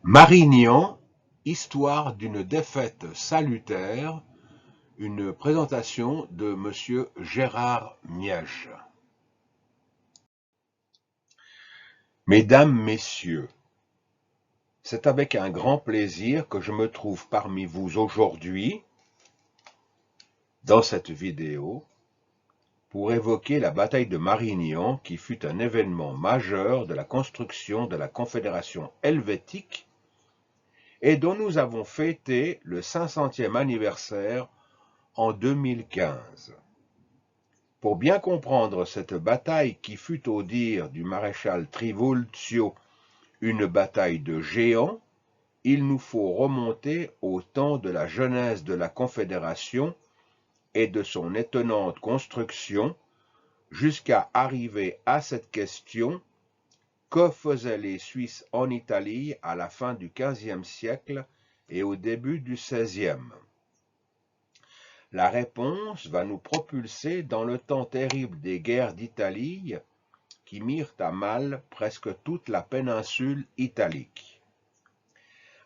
Marignan, histoire d'une défaite salutaire, une présentation de Monsieur Gérard Mièche. Mesdames, Messieurs, c'est avec un grand plaisir que je me trouve parmi vous aujourd'hui, dans cette vidéo, pour évoquer la bataille de Marignan qui fut un événement majeur de la construction de la Confédération helvétique et dont nous avons fêté le 500e anniversaire en 2015. Pour bien comprendre cette bataille qui fut au dire du maréchal Trivulzio une bataille de géants, il nous faut remonter au temps de la genèse de la Confédération et de son étonnante construction jusqu'à arriver à cette question: que faisaient les Suisses en Italie à la fin du XVe siècle et au début du XVIe? La réponse va nous propulser dans le temps terrible des guerres d'Italie qui mirent à mal presque toute la péninsule italique.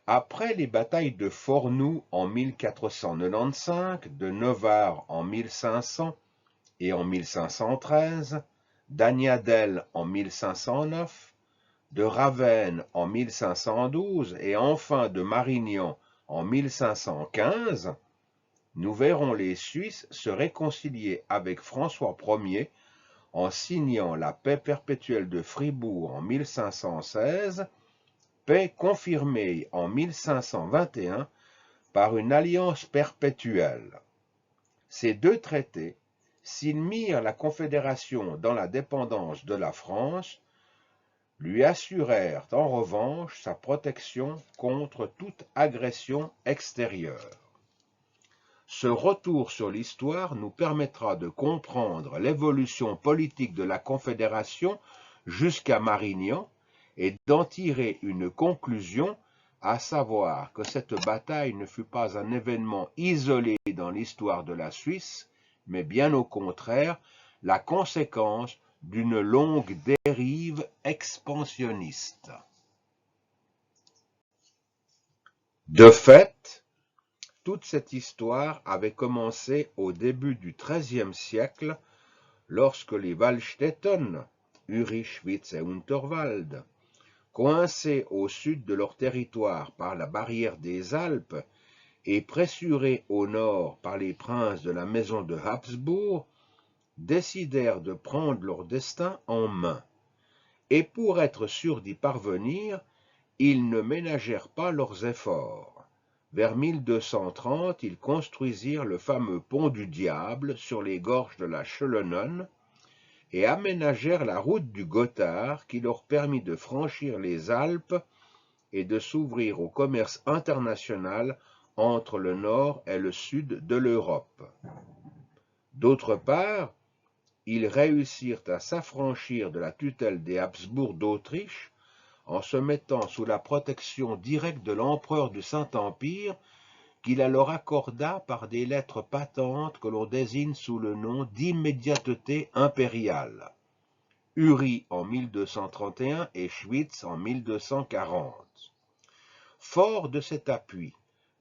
Après les batailles de Fornoux en 1495, de Novare en 1500 et en 1513, d'Agnadel en 1509, de Ravenne en 1512 et enfin de Marignan en 1515, nous verrons les Suisses se réconcilier avec François Ier en signant la paix perpétuelle de Fribourg en 1516, paix confirmée en 1521 par une alliance perpétuelle. Ces deux traités, s'ils mirent la Confédération dans la dépendance de la France, lui assurèrent en revanche sa protection contre toute agression extérieure. Ce retour sur l'histoire nous permettra de comprendre l'évolution politique de la Confédération jusqu'à Marignan et d'en tirer une conclusion, à savoir que cette bataille ne fut pas un événement isolé dans l'histoire de la Suisse, mais bien au contraire, la conséquence d'une longue dérive expansionniste. De fait, toute cette histoire avait commencé au début du XIIIe siècle, lorsque les Wallstätten, Uri, Schwyz et Unterwald, coincés au sud de leur territoire par la barrière des Alpes et pressurés au nord par les princes de la maison de Habsbourg, décidèrent de prendre leur destin en main. Et pour être sûrs d'y parvenir, ils ne ménagèrent pas leurs efforts. Vers 1230, ils construisirent le fameux pont du Diable sur les gorges de la Schellenen et aménagèrent la route du Gothard qui leur permit de franchir les Alpes et de s'ouvrir au commerce international entre le nord et le sud de l'Europe. D'autre part, ils réussirent à s'affranchir de la tutelle des Habsbourg d'Autriche en se mettant sous la protection directe de l'empereur du Saint-Empire, qui la leur accorda par des lettres patentes que l'on désigne sous le nom d'immédiateté impériale, Uri en 1231 et Schwyz en 1240. Forts de cet appui,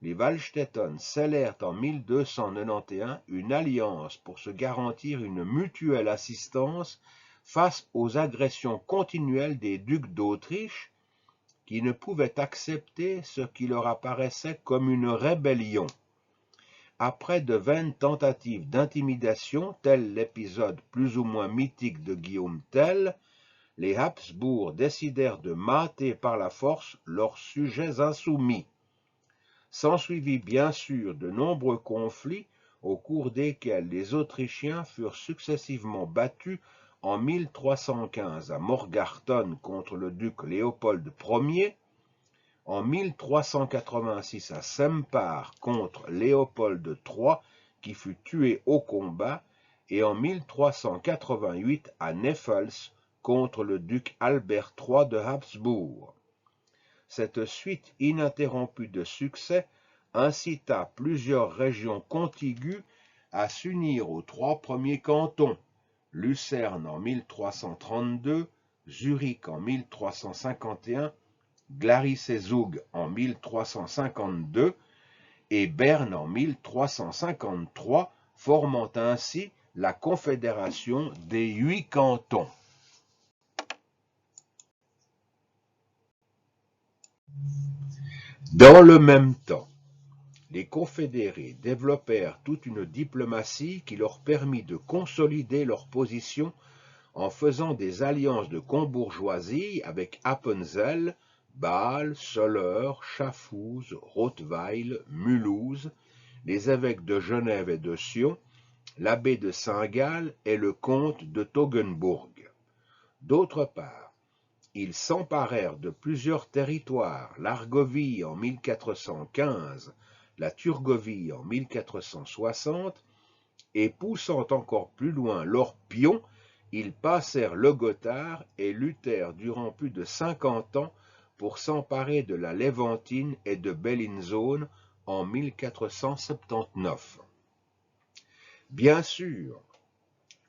les Wallstätten scellèrent en 1291 une alliance pour se garantir une mutuelle assistance face aux agressions continuelles des ducs d'Autriche, qui ne pouvaient accepter ce qui leur apparaissait comme une rébellion. Après de vaines tentatives d'intimidation, tel l'épisode plus ou moins mythique de Guillaume Tell, les Habsbourg décidèrent de mater par la force leurs sujets insoumis. S'ensuivit bien sûr de nombreux conflits au cours desquels les Autrichiens furent successivement battus en 1315 à Morgarten contre le duc Léopold Ier, en 1386 à Sempach contre Léopold III qui fut tué au combat et en 1388 à Neffels contre le duc Albert III de Habsbourg. Cette suite ininterrompue de succès incita plusieurs régions contiguës à s'unir aux trois premiers cantons, Lucerne en 1332, Zurich en 1351, Glaris-et-Zoug en 1352 et Berne en 1353, formant ainsi la Confédération des 8 cantons. Dans le même temps, les confédérés développèrent toute une diplomatie qui leur permit de consolider leur position en faisant des alliances de combourgeoisie avec Appenzell, Bâle, Soleure, Schaffhouse, Rottweil, Mulhouse, les évêques de Genève et de Sion, l'abbé de Saint-Gall et le comte de Toggenbourg. D'autre part, ils s'emparèrent de plusieurs territoires, l'Argovie en 1415, la Turgovie en 1460, et poussant encore plus loin leurs pions, ils passèrent le Gothard et luttèrent durant plus de 50 ans pour s'emparer de la Léventine et de Bellinzone en 1479. Bien sûr,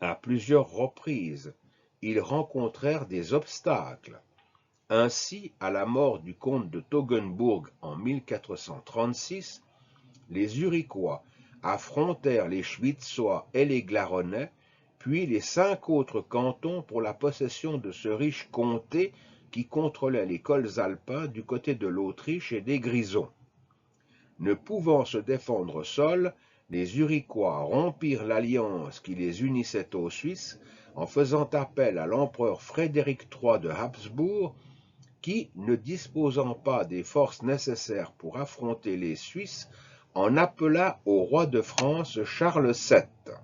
à plusieurs reprises, ils rencontrèrent des obstacles. Ainsi, à la mort du comte de Toggenbourg en 1436, les Uriquois affrontèrent les Schwytzois et les Glaronnais, puis les 5 autres cantons pour la possession de ce riche comté qui contrôlait les cols alpins du côté de l'Autriche et des Grisons. Ne pouvant se défendre seuls, les Uriquois rompirent l'alliance qui les unissait aux Suisses en faisant appel à l'empereur Frédéric III de Habsbourg, qui, ne disposant pas des forces nécessaires pour affronter les Suisses, en appela au roi de France Charles VII.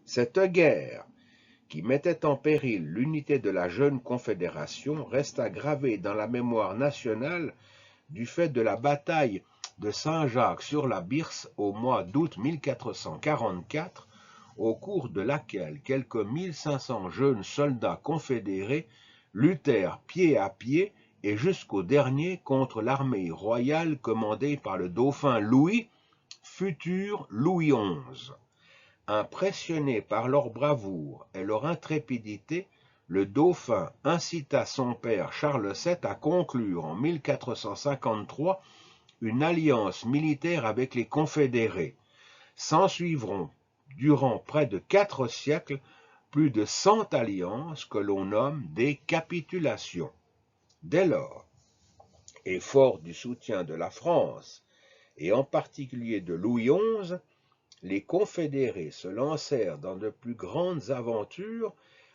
Cette guerre, qui mettait en péril l'unité de la jeune confédération, resta gravée dans la mémoire nationale du fait de la bataille de Saint-Jacques-sur-la-Birse au mois d'août 1444, au cours de laquelle quelques 1500 jeunes soldats confédérés luttèrent pied à pied et jusqu'au dernier contre l'armée royale commandée par le dauphin Louis, futur Louis XI. Impressionné par leur bravoure et leur intrépidité, le dauphin incita son père Charles VII à conclure en 1453 une alliance militaire avec les confédérés. S'ensuivront, durant près de 4 siècles, plus de 100 alliances que l'on nomme des capitulations. Dès lors, et fort du soutien de la France, et en particulier de Louis XI, les confédérés se lancèrent dans de plus grandes aventures,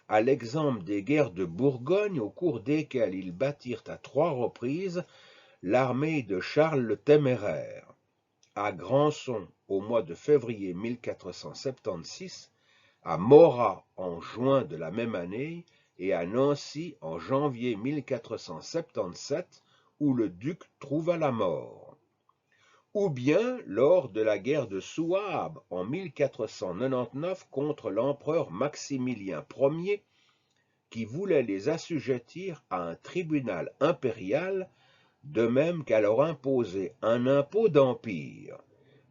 à l'exemple des guerres de Bourgogne au cours desquelles ils battirent à 3 reprises l'armée de Charles le Téméraire, à Grandson au mois de février 1476, à Morat en juin de la même année et à Nancy en janvier 1477, où le duc trouva la mort. Ou bien lors de la guerre de Souabe en 1499 contre l'empereur Maximilien Ier, qui voulait les assujettir à un tribunal impérial, de même qu'à leur imposer un impôt d'empire.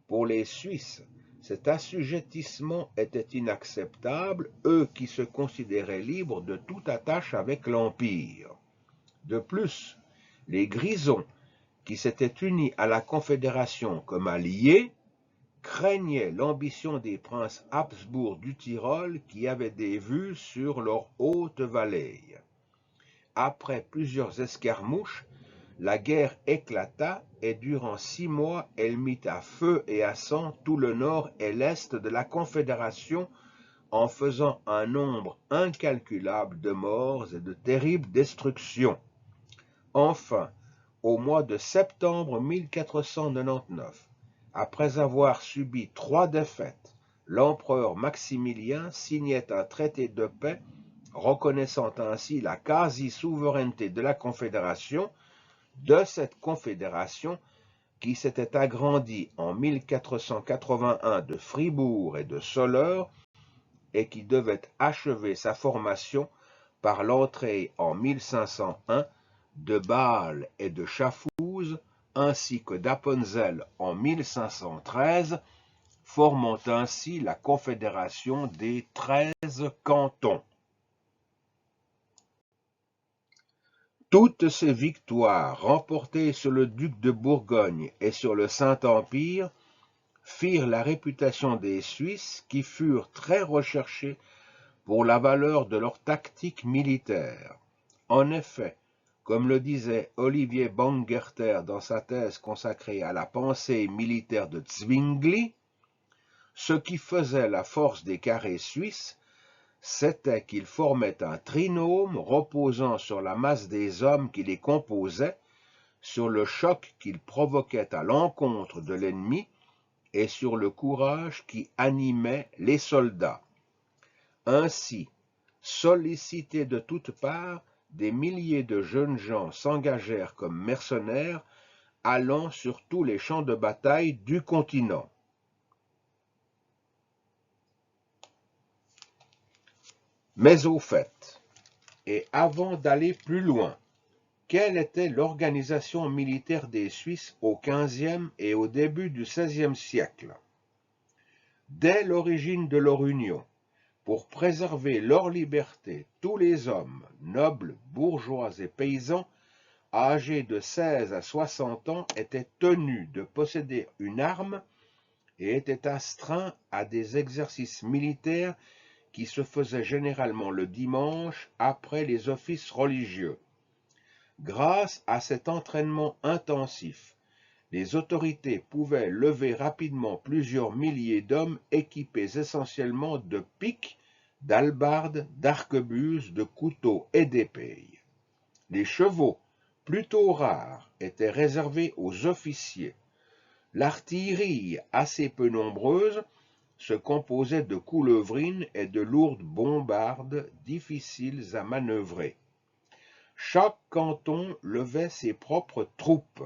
Pour les Suisses, cet assujettissement était inacceptable, eux qui se considéraient libres de toute attache avec l'empire. De plus, les Grisons, qui s'étaient unis à la Confédération comme alliés, craignaient l'ambition des princes Habsbourg du Tyrol qui avaient des vues sur leur haute vallée. Après plusieurs escarmouches, la guerre éclata et durant 6 mois elle mit à feu et à sang tout le nord et l'est de la Confédération en faisant un nombre incalculable de morts et de terribles destructions. Enfin, au mois de septembre 1499, après avoir subi 3 défaites, l'empereur Maximilien signait un traité de paix reconnaissant ainsi la quasi-souveraineté de la Confédération, de cette confédération qui s'était agrandie en 1481 de Fribourg et de Soleure et qui devait achever sa formation par l'entrée en 1501 de Bâle et de Schaffhouse ainsi que d'Appenzell en 1513, formant ainsi la confédération des 13 cantons. Toutes ces victoires remportées sur le duc de Bourgogne et sur le Saint-Empire firent la réputation des Suisses qui furent très recherchés pour la valeur de leur tactique militaire. En effet, comme le disait Olivier Baumgärtner dans sa thèse consacrée à la pensée militaire de Zwingli, ce qui faisait la force des carrés suisses, c'était qu'ils formaient un trinôme reposant sur la masse des hommes qui les composaient, sur le choc qu'ils provoquaient à l'encontre de l'ennemi et sur le courage qui animait les soldats. Ainsi, sollicités de toutes parts, des milliers de jeunes gens s'engagèrent comme mercenaires, allant sur tous les champs de bataille du continent. Mais au fait, et avant d'aller plus loin, quelle était l'organisation militaire des Suisses au XVe et au début du XVIe siècle? Dès l'origine de leur union, pour préserver leur liberté, tous les hommes, nobles, bourgeois et paysans, âgés de 16 à 60 ans, étaient tenus de posséder une arme et étaient astreints à des exercices militaires qui se faisaient généralement le dimanche après les offices religieux. Grâce à cet entraînement intensif, les autorités pouvaient lever rapidement plusieurs milliers d'hommes équipés essentiellement de piques, d'hallebardes, d'arquebuses, de couteaux et d'épées. Les chevaux, plutôt rares, étaient réservés aux officiers. L'artillerie, assez peu nombreuse, se composait de coulevrines et de lourdes bombardes difficiles à manœuvrer. Chaque canton levait ses propres troupes.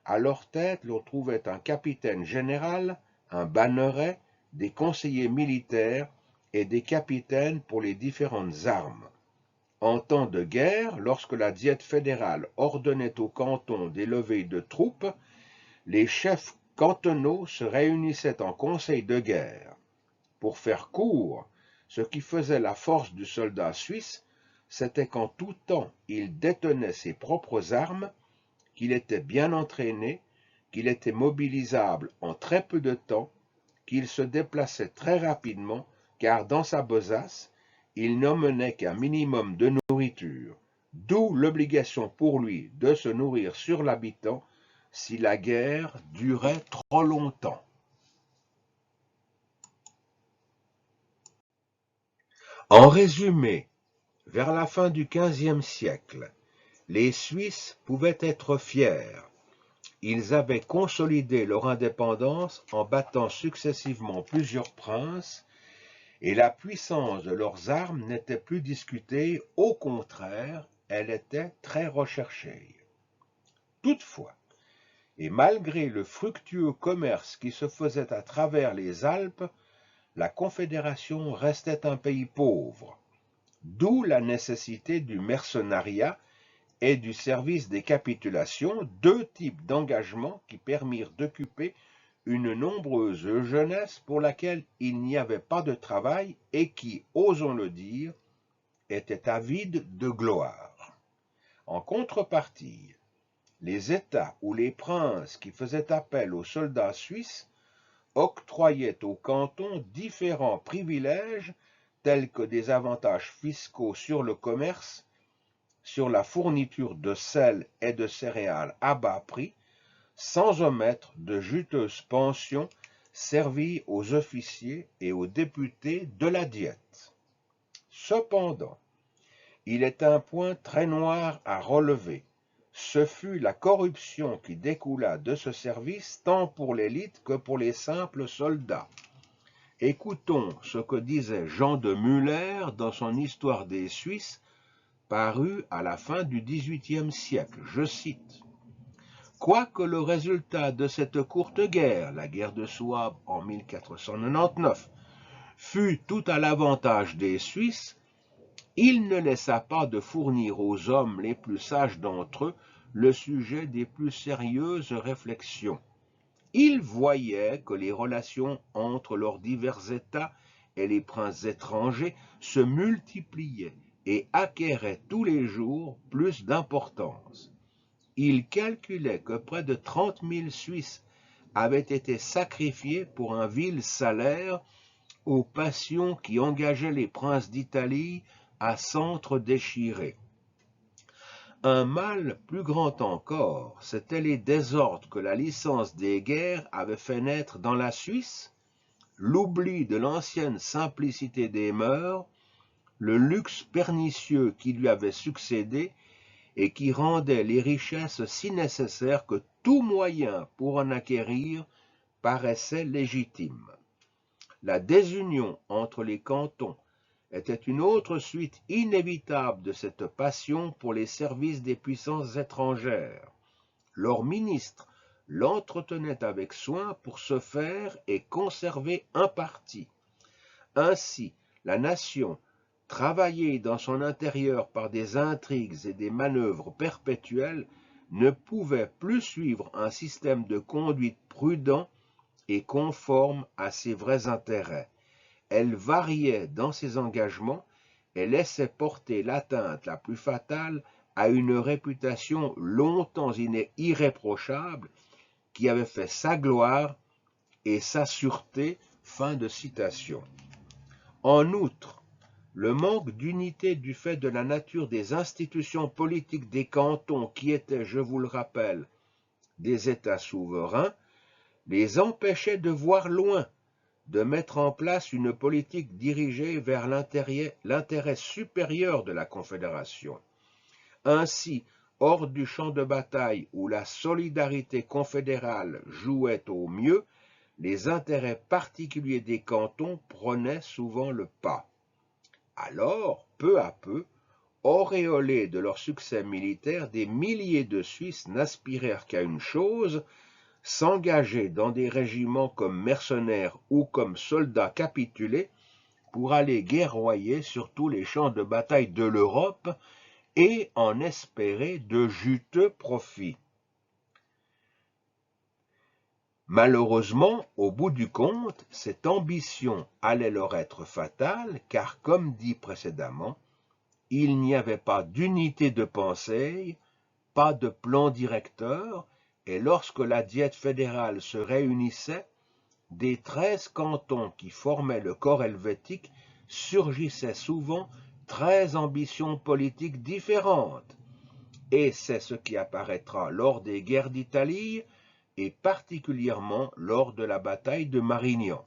À leur tête, l'on trouvait un capitaine général, un banneret, des conseillers militaires et des capitaines pour les différentes armes. En temps de guerre, lorsque la Diète fédérale ordonnait aux cantons des levées de troupes, les chefs cantonaux se réunissaient en conseil de guerre. Pour faire court, ce qui faisait la force du soldat suisse, c'était qu'en tout temps il détenait ses propres armes, qu'il était bien entraîné, qu'il était mobilisable en très peu de temps, qu'il se déplaçait très rapidement, car dans sa besace, il n'emmenait qu'un minimum de nourriture, d'où l'obligation pour lui de se nourrir sur l'habitant si la guerre durait trop longtemps. En résumé, vers la fin du XVe siècle, les Suisses pouvaient être fiers. Ils avaient consolidé leur indépendance en battant successivement plusieurs princes, et la puissance de leurs armes n'était plus discutée, au contraire, elle était très recherchée. Toutefois, et malgré le fructueux commerce qui se faisait à travers les Alpes, la Confédération restait un pays pauvre, d'où la nécessité du mercenariat et du service des capitulations, deux types d'engagements qui permirent d'occuper une nombreuse jeunesse pour laquelle il n'y avait pas de travail et qui, osons le dire, était avide de gloire. En contrepartie, les États ou les princes qui faisaient appel aux soldats suisses octroyaient aux cantons différents privilèges tels que des avantages fiscaux sur le commerce, sur la fourniture de sel et de céréales à bas prix, sans omettre de juteuses pensions servies aux officiers et aux députés de la Diète. Cependant, il est un point très noir à relever. Ce fut la corruption qui découla de ce service tant pour l'élite que pour les simples soldats. Écoutons ce que disait Jean de Muller dans son Histoire des Suisses, paru à la fin du XVIIIe siècle. Je cite: « Quoique le résultat de cette courte guerre, la guerre de Souabe en 1499, fût tout à l'avantage des Suisses, il ne laissa pas de fournir aux hommes les plus sages d'entre eux le sujet des plus sérieuses réflexions. Ils voyaient que les relations entre leurs divers États et les princes étrangers se multipliaient et acquérait tous les jours plus d'importance. Il calculait que près de 30 000 Suisses avaient été sacrifiés pour un vil salaire aux passions qui engageaient les princes d'Italie à s'entre-déchirer. Un mal plus grand encore, c'étaient les désordres que la licence des guerres avait fait naître dans la Suisse, l'oubli de l'ancienne simplicité des mœurs, le luxe pernicieux qui lui avait succédé et qui rendait les richesses si nécessaires que tout moyen pour en acquérir paraissait légitime. La désunion entre les cantons était une autre suite inévitable de cette passion pour les services des puissances étrangères. Leurs ministres l'entretenaient avec soin pour se faire et conserver un parti. Ainsi, la nation, travaillée dans son intérieur par des intrigues et des manœuvres perpétuelles, ne pouvait plus suivre un système de conduite prudent et conforme à ses vrais intérêts. Elle variait dans ses engagements et laissait porter l'atteinte la plus fatale à une réputation longtemps irréprochable qui avait fait sa gloire et sa sûreté. Fin de citation. En outre, le manque d'unité du fait de la nature des institutions politiques des cantons qui étaient, je vous le rappelle, des États souverains, les empêchait de voir loin, de mettre en place une politique dirigée vers l'intérêt supérieur de la Confédération. Ainsi, hors du champ de bataille où la solidarité confédérale jouait au mieux, les intérêts particuliers des cantons prenaient souvent le pas. Alors, peu à peu, auréolés de leur succès militaire, des milliers de Suisses n'aspirèrent qu'à une chose, s'engager dans des régiments comme mercenaires ou comme soldats capitulés pour aller guerroyer sur tous les champs de bataille de l'Europe et en espérer de juteux profits. Malheureusement, au bout du compte, cette ambition allait leur être fatale, car comme dit précédemment, il n'y avait pas d'unité de pensée, pas de plan directeur, et lorsque la Diète fédérale se réunissait, des 13 cantons qui formaient le corps helvétique surgissaient souvent 13 ambitions politiques différentes, et c'est ce qui apparaîtra lors des guerres d'Italie, et particulièrement lors de la bataille de Marignan.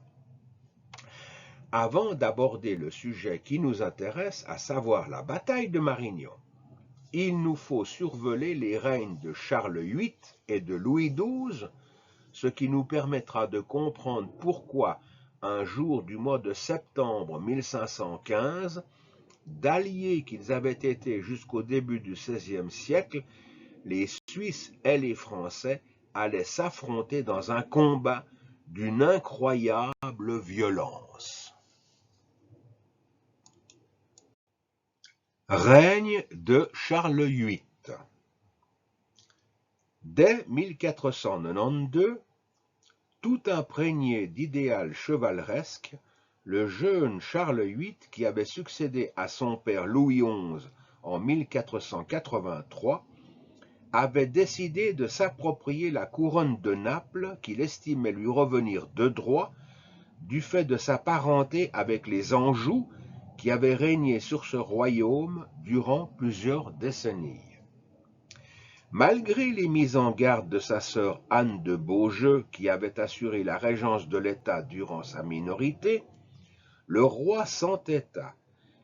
Avant d'aborder le sujet qui nous intéresse, à savoir la bataille de Marignan, il nous faut survoler les règnes de Charles VIII et de Louis XII, ce qui nous permettra de comprendre pourquoi, un jour du mois de septembre 1515, d'alliés qu'ils avaient été jusqu'au début du XVIe siècle, les Suisses et les Français allaient s'affronter dans un combat d'une incroyable violence. Règne de Charles VIII. Dès 1492, tout imprégné d'idéal chevaleresque, le jeune Charles VIII, qui avait succédé à son père Louis XI en 1483, avait décidé de s'approprier la couronne de Naples qu'il estimait lui revenir de droit du fait de sa parenté avec les Anjou qui avaient régné sur ce royaume durant plusieurs décennies. Malgré les mises en garde de sa sœur Anne de Beaujeu qui avait assuré la régence de l'État durant sa minorité, le roi s'entêta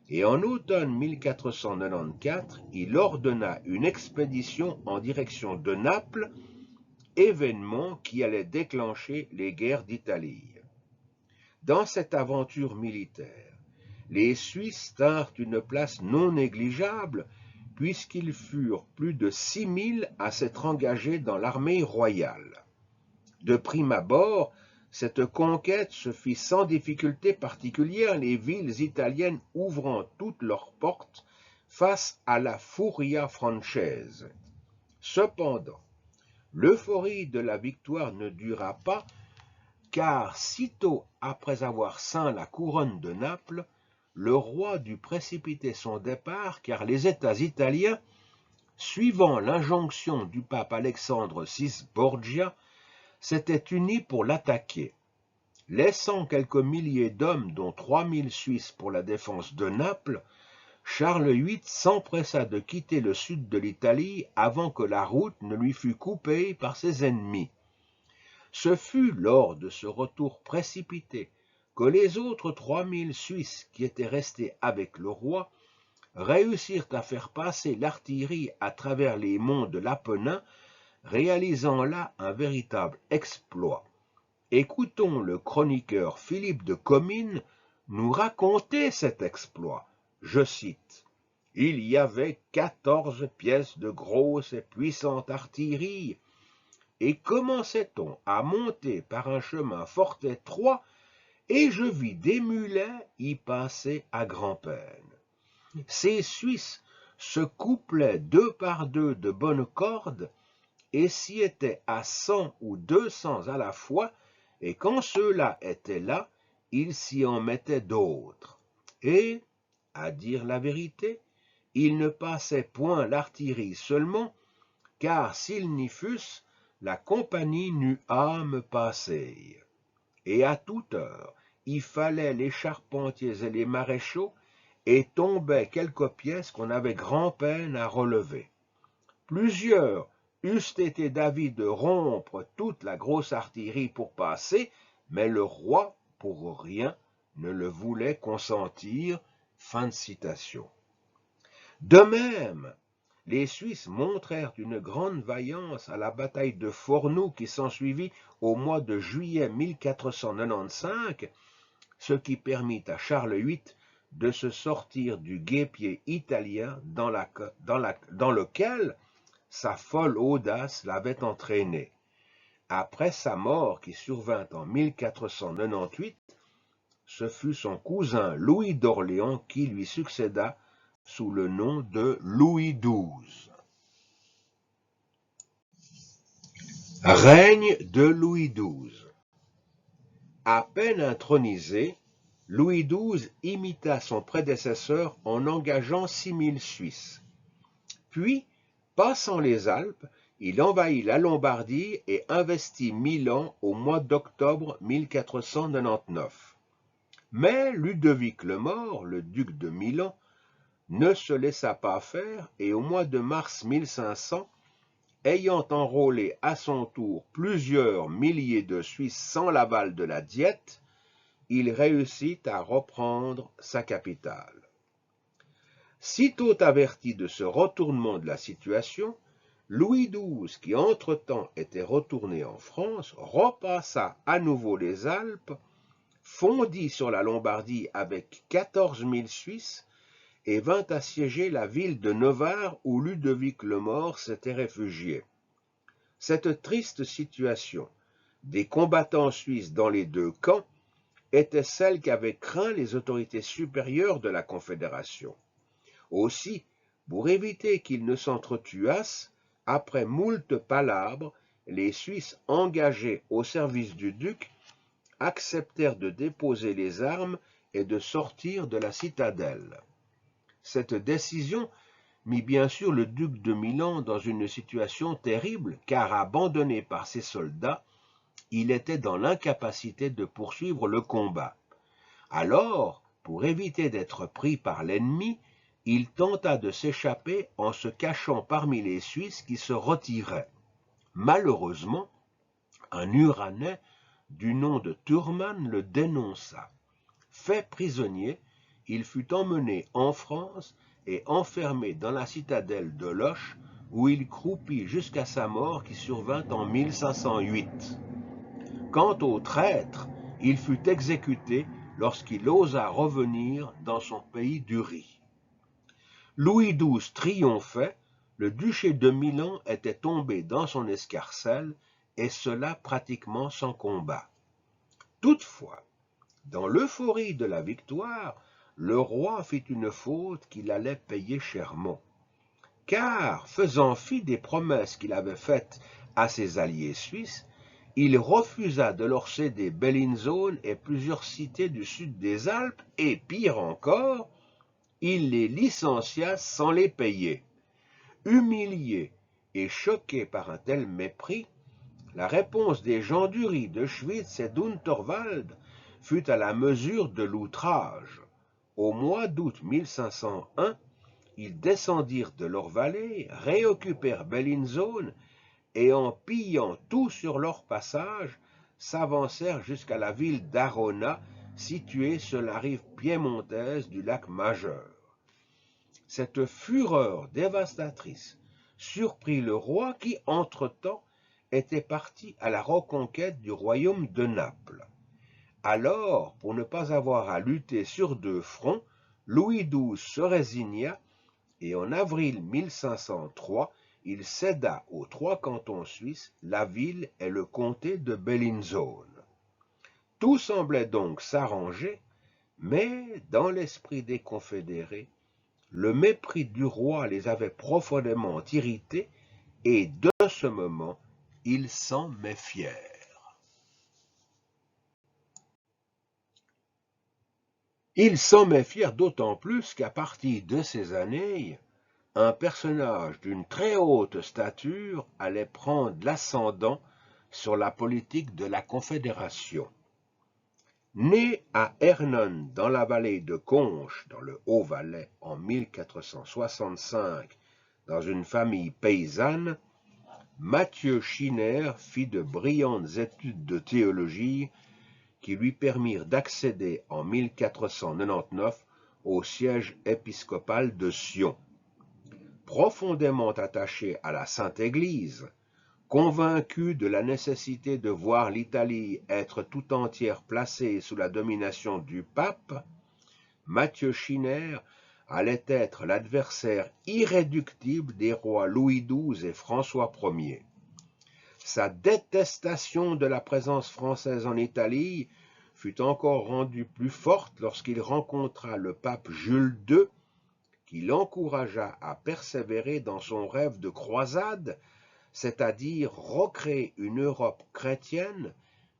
et en automne 1494, il ordonna une expédition en direction de Naples, événement qui allait déclencher les guerres d'Italie. Dans cette aventure militaire, les Suisses tinrent une place non négligeable puisqu'ils furent plus de 6000 à s'être engagés dans l'armée royale. De prime abord, cette conquête se fit sans difficulté particulière, les villes italiennes ouvrant toutes leurs portes face à la furia française. Cependant, l'euphorie de la victoire ne dura pas, car sitôt après avoir ceint la couronne de Naples, le roi dut précipiter son départ car les États italiens, suivant l'injonction du pape Alexandre VI Borgia, s'étaient unis pour l'attaquer. Laissant quelques milliers d'hommes, dont 3000 Suisses pour la défense de Naples, Charles VIII s'empressa de quitter le sud de l'Italie avant que la route ne lui fût coupée par ses ennemis. Ce fut lors de ce retour précipité que les autres 3000 Suisses qui étaient restés avec le roi réussirent à faire passer l'artillerie à travers les monts de l'Apennin, réalisant là un véritable exploit. Écoutons le chroniqueur Philippe de Comines nous raconter cet exploit. Je cite. « Il y avait 14 pièces de grosse et puissante artillerie, et commençait-on à monter par un chemin fort étroit, et je vis des mulets y passer à grand-peine. Ces Suisses se couplaient 2 par 2 de bonnes cordes, et s'y étaient à 100 ou 200 à la fois, et quand ceux-là étaient là, ils s'y en mettaient d'autres. Et, à dire la vérité, ils ne passaient point l'artillerie seulement, car s'ils n'y fussent, la compagnie n'eût âme passer. Et à toute heure, il fallait les charpentiers et les maréchaux, et tombaient quelques pièces qu'on avait grand-peine à relever. Plusieurs eussent été d'avis de rompre toute la grosse artillerie pour passer, mais le roi, pour rien, ne le voulait consentir. » Fin de citation. De même, les Suisses montrèrent une grande vaillance à la bataille de Fornoux qui s'ensuivit au mois de juillet 1495, ce qui permit à Charles VIII de se sortir du guêpier italien dans lequel sa folle audace l'avait entraîné. Après sa mort qui survint en 1498, ce fut son cousin Louis d'Orléans qui lui succéda sous le nom de Louis XII. Règne de Louis XII. À peine intronisé, Louis XII imita son prédécesseur en engageant 6000 Suisses. Puis, passant les Alpes, il envahit la Lombardie et investit Milan au mois d'octobre 1499. Mais Ludovic le Mort, le duc de Milan, ne se laissa pas faire et au mois de mars 1500, ayant enrôlé à son tour plusieurs milliers de Suisses sans l'aval de la Diète, il réussit à reprendre sa capitale. Sitôt averti de ce retournement de la situation, Louis XII, qui entre-temps était retourné en France, repassa à nouveau les Alpes, fondit sur la Lombardie avec 14 000 Suisses et vint assiéger la ville de Novare où Ludovic le Mort s'était réfugié. Cette triste situation des combattants suisses dans les deux camps était celle qu'avaient craint les autorités supérieures de la Confédération. Aussi, pour éviter qu'ils ne s'entretuassent, après moult palabres, les Suisses engagés au service du duc acceptèrent de déposer les armes et de sortir de la citadelle. Cette décision mit bien sûr le duc de Milan dans une situation terrible, car abandonné par ses soldats, il était dans l'incapacité de poursuivre le combat. Alors, pour éviter d'être pris par l'ennemi, il tenta de s'échapper en se cachant parmi les Suisses qui se retiraient. Malheureusement, un Uranais du nom de Thurman le dénonça. Fait prisonnier, il fut emmené en France et enfermé dans la citadelle de Loches, où il croupit jusqu'à sa mort qui survint en 1508. Quant au traître, il fut exécuté lorsqu'il osa revenir dans son pays d'Uri. Louis XII triomphait, le duché de Milan était tombé dans son escarcelle, et cela pratiquement sans combat. Toutefois, dans l'euphorie de la victoire, le roi fit une faute qu'il allait payer chèrement. Car, faisant fi des promesses qu'il avait faites à ses alliés suisses, il refusa de leur céder Bellinzone et plusieurs cités du sud des Alpes et, pire encore, il les licencia sans les payer. Humilié et choqué par un tel mépris, la réponse des gens du riz de Schwytz et d'Unterwald fut à la mesure de l'outrage. Au mois d'août 1501, ils descendirent de leur vallée, réoccupèrent Bellinzone et en pillant tout sur leur passage, s'avancèrent jusqu'à la ville d'Arona, située sur la rive piémontaise du lac Majeur. Cette fureur dévastatrice surprit le roi qui, entre-temps, était parti à la reconquête du royaume de Naples. Alors, pour ne pas avoir à lutter sur deux fronts, Louis XII se résigna et en avril 1503, il céda aux 3 cantons suisses la ville et le comté de Bellinzone. Tout semblait donc s'arranger, mais dans l'esprit des confédérés, le mépris du roi les avait profondément irrités et de ce moment, ils s'en méfièrent. Ils s'en méfièrent d'autant plus qu'à partir de ces années, un personnage d'une très haute stature allait prendre l'ascendant sur la politique de la Confédération. Né à Ernon, dans la vallée de Conches, dans le Haut-Valais, en 1465, dans une famille paysanne, Mathieu Schinner fit de brillantes études de théologie qui lui permirent d'accéder en 1499 au siège épiscopal de Sion. Profondément attaché à la Sainte Église, convaincu de la nécessité de voir l'Italie être tout entière placée sous la domination du pape, Mathieu Schinner allait être l'adversaire irréductible des rois Louis XII et François Ier. Sa détestation de la présence française en Italie fut encore rendue plus forte lorsqu'il rencontra le pape Jules II, qui l'encouragea à persévérer dans son rêve de croisade, c'est-à-dire recréer une Europe chrétienne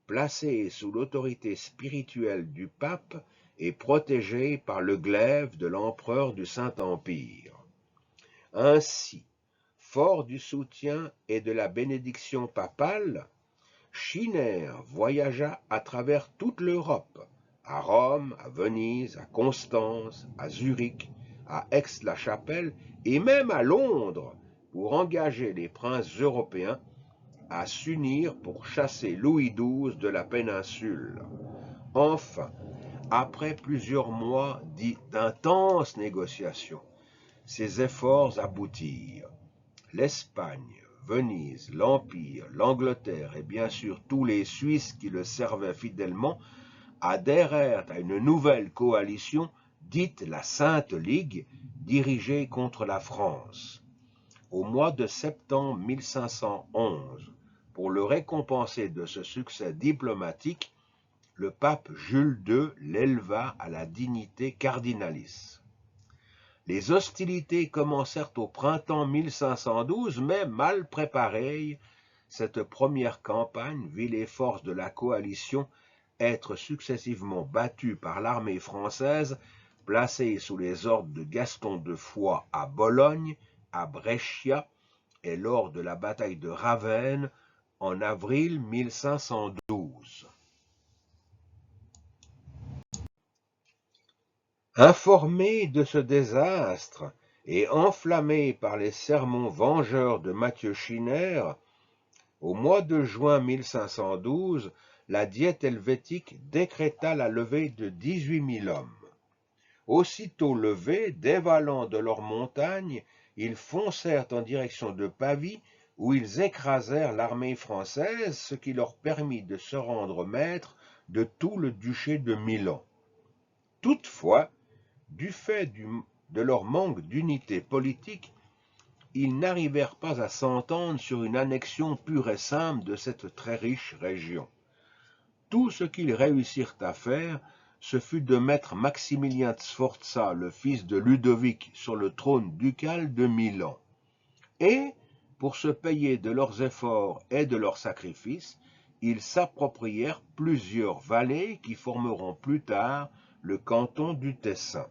placée sous l'autorité spirituelle du pape et protégée par le glaive de l'empereur du Saint-Empire. Ainsi, fort du soutien et de la bénédiction papale, Schinner voyagea à travers toute l'Europe, à Rome, à Venise, à Constance, à Zurich, à Aix-la-Chapelle et même à Londres pour engager les princes européens à s'unir pour chasser Louis XII de la péninsule. Enfin, après plusieurs mois d'intenses négociations, ces efforts aboutirent. L'Espagne, Venise, l'Empire, l'Angleterre et bien sûr tous les Suisses qui le servaient fidèlement adhérèrent à une nouvelle coalition dite la Sainte Ligue, dirigée contre la France. Au mois de septembre 1511, pour le récompenser de ce succès diplomatique, le pape Jules II l'éleva à la dignité cardinalice. Les hostilités commencèrent au printemps 1512, mais mal préparées, cette première campagne vit les forces de la coalition être successivement battues par l'armée française, placée sous les ordres de Gaston de Foix à Bologne, à Brescia et lors de la bataille de Ravenne en avril 1512. Informé de ce désastre et enflammé par les sermons vengeurs de Mathieu Schinner, au mois de juin 1512, la Diète helvétique décréta la levée de 18 000 hommes. Aussitôt levés, dévalant de leurs montagnes, ils foncèrent en direction de Pavie, où ils écrasèrent l'armée française, ce qui leur permit de se rendre maîtres de tout le duché de Milan. Toutefois, du fait de leur manque d'unité politique, ils n'arrivèrent pas à s'entendre sur une annexion pure et simple de cette très riche région. Tout ce qu'ils réussirent à faire, ce fut de mettre Maximilien Sforza, le fils de Ludovic, sur le trône ducal de Milan. Et, pour se payer de leurs efforts et de leurs sacrifices, ils s'approprièrent plusieurs vallées qui formeront plus tard le canton du Tessin.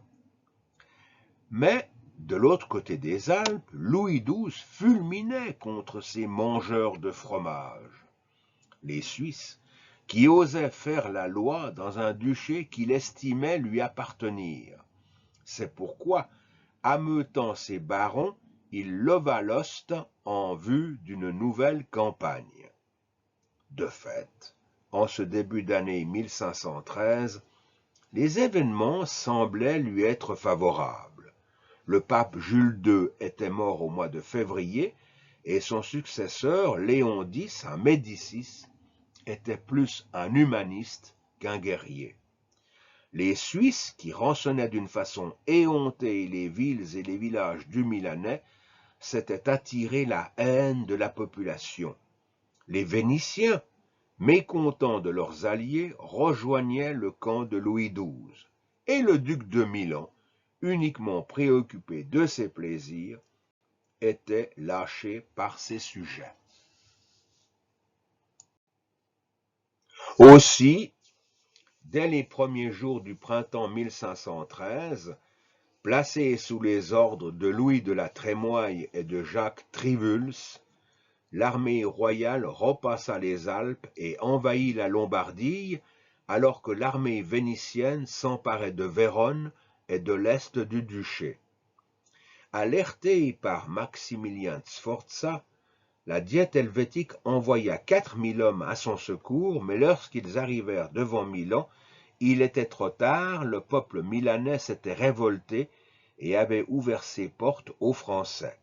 Mais, de l'autre côté des Alpes, Louis XII fulminait contre ces mangeurs de fromage. Les Suisses, qui osaient faire la loi dans un duché qu'il estimait lui appartenir. C'est pourquoi, ameutant ses barons, il leva l'ost en vue d'une nouvelle campagne. De fait, en ce début d'année 1513, les événements semblaient lui être favorables. Le pape Jules II était mort au mois de février et son successeur, Léon X, un Médicis, était plus un humaniste qu'un guerrier. Les Suisses, qui rançonnaient d'une façon éhontée les villes et les villages du Milanais, s'étaient attiré la haine de la population. Les Vénitiens, mécontents de leurs alliés, rejoignaient le camp de Louis XII, et le duc de Milan, uniquement préoccupé de ses plaisirs, était lâché par ses sujets. Aussi, dès les premiers jours du printemps 1513, placé sous les ordres de Louis de la Trémoille et de Jacques Trivulus, l'armée royale repassa les Alpes et envahit la Lombardie, alors que l'armée vénitienne s'emparait de Vérone et de l'est du duché. Alerté par Maximilien Sforza, la Diète helvétique envoya 4000 hommes à son secours, mais lorsqu'ils arrivèrent devant Milan, il était trop tard, le peuple milanais s'était révolté et avait ouvert ses portes aux Français.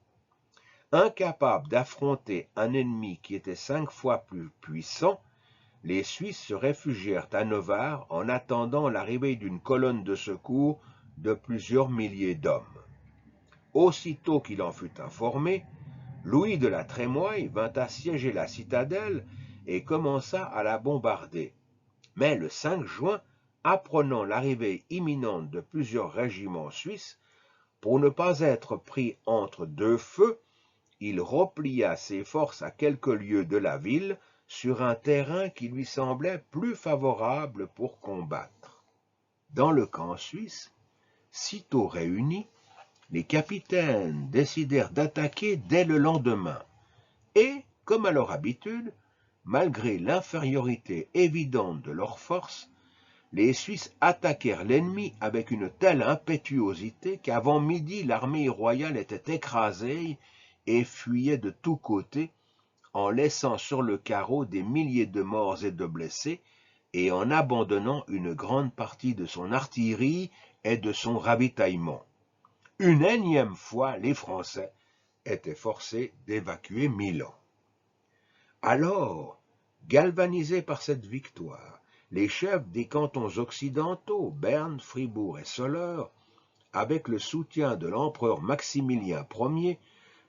Incapables d'affronter un ennemi qui était 5 fois plus puissant, les Suisses se réfugièrent à Novare en attendant l'arrivée d'une colonne de secours de plusieurs milliers d'hommes. Aussitôt qu'il en fut informé, Louis de la Trémoille vint assiéger la citadelle et commença à la bombarder. Mais le 5 juin, apprenant l'arrivée imminente de plusieurs régiments suisses, pour ne pas être pris entre deux feux, il replia ses forces à quelques lieues de la ville, sur un terrain qui lui semblait plus favorable pour combattre. Dans le camp suisse, sitôt réunis, les capitaines décidèrent d'attaquer dès le lendemain. Et, comme à leur habitude, malgré l'infériorité évidente de leurs forces, les Suisses attaquèrent l'ennemi avec une telle impétuosité qu'avant midi l'armée royale était écrasée et fuyait de tous côtés, en laissant sur le carreau des milliers de morts et de blessés, et en abandonnant une grande partie de son artillerie et de son ravitaillement. Une énième fois, les Français étaient forcés d'évacuer Milan. Alors, galvanisés par cette victoire, les chefs des cantons occidentaux, Berne, Fribourg et Soleure, avec le soutien de l'empereur Maximilien Ier,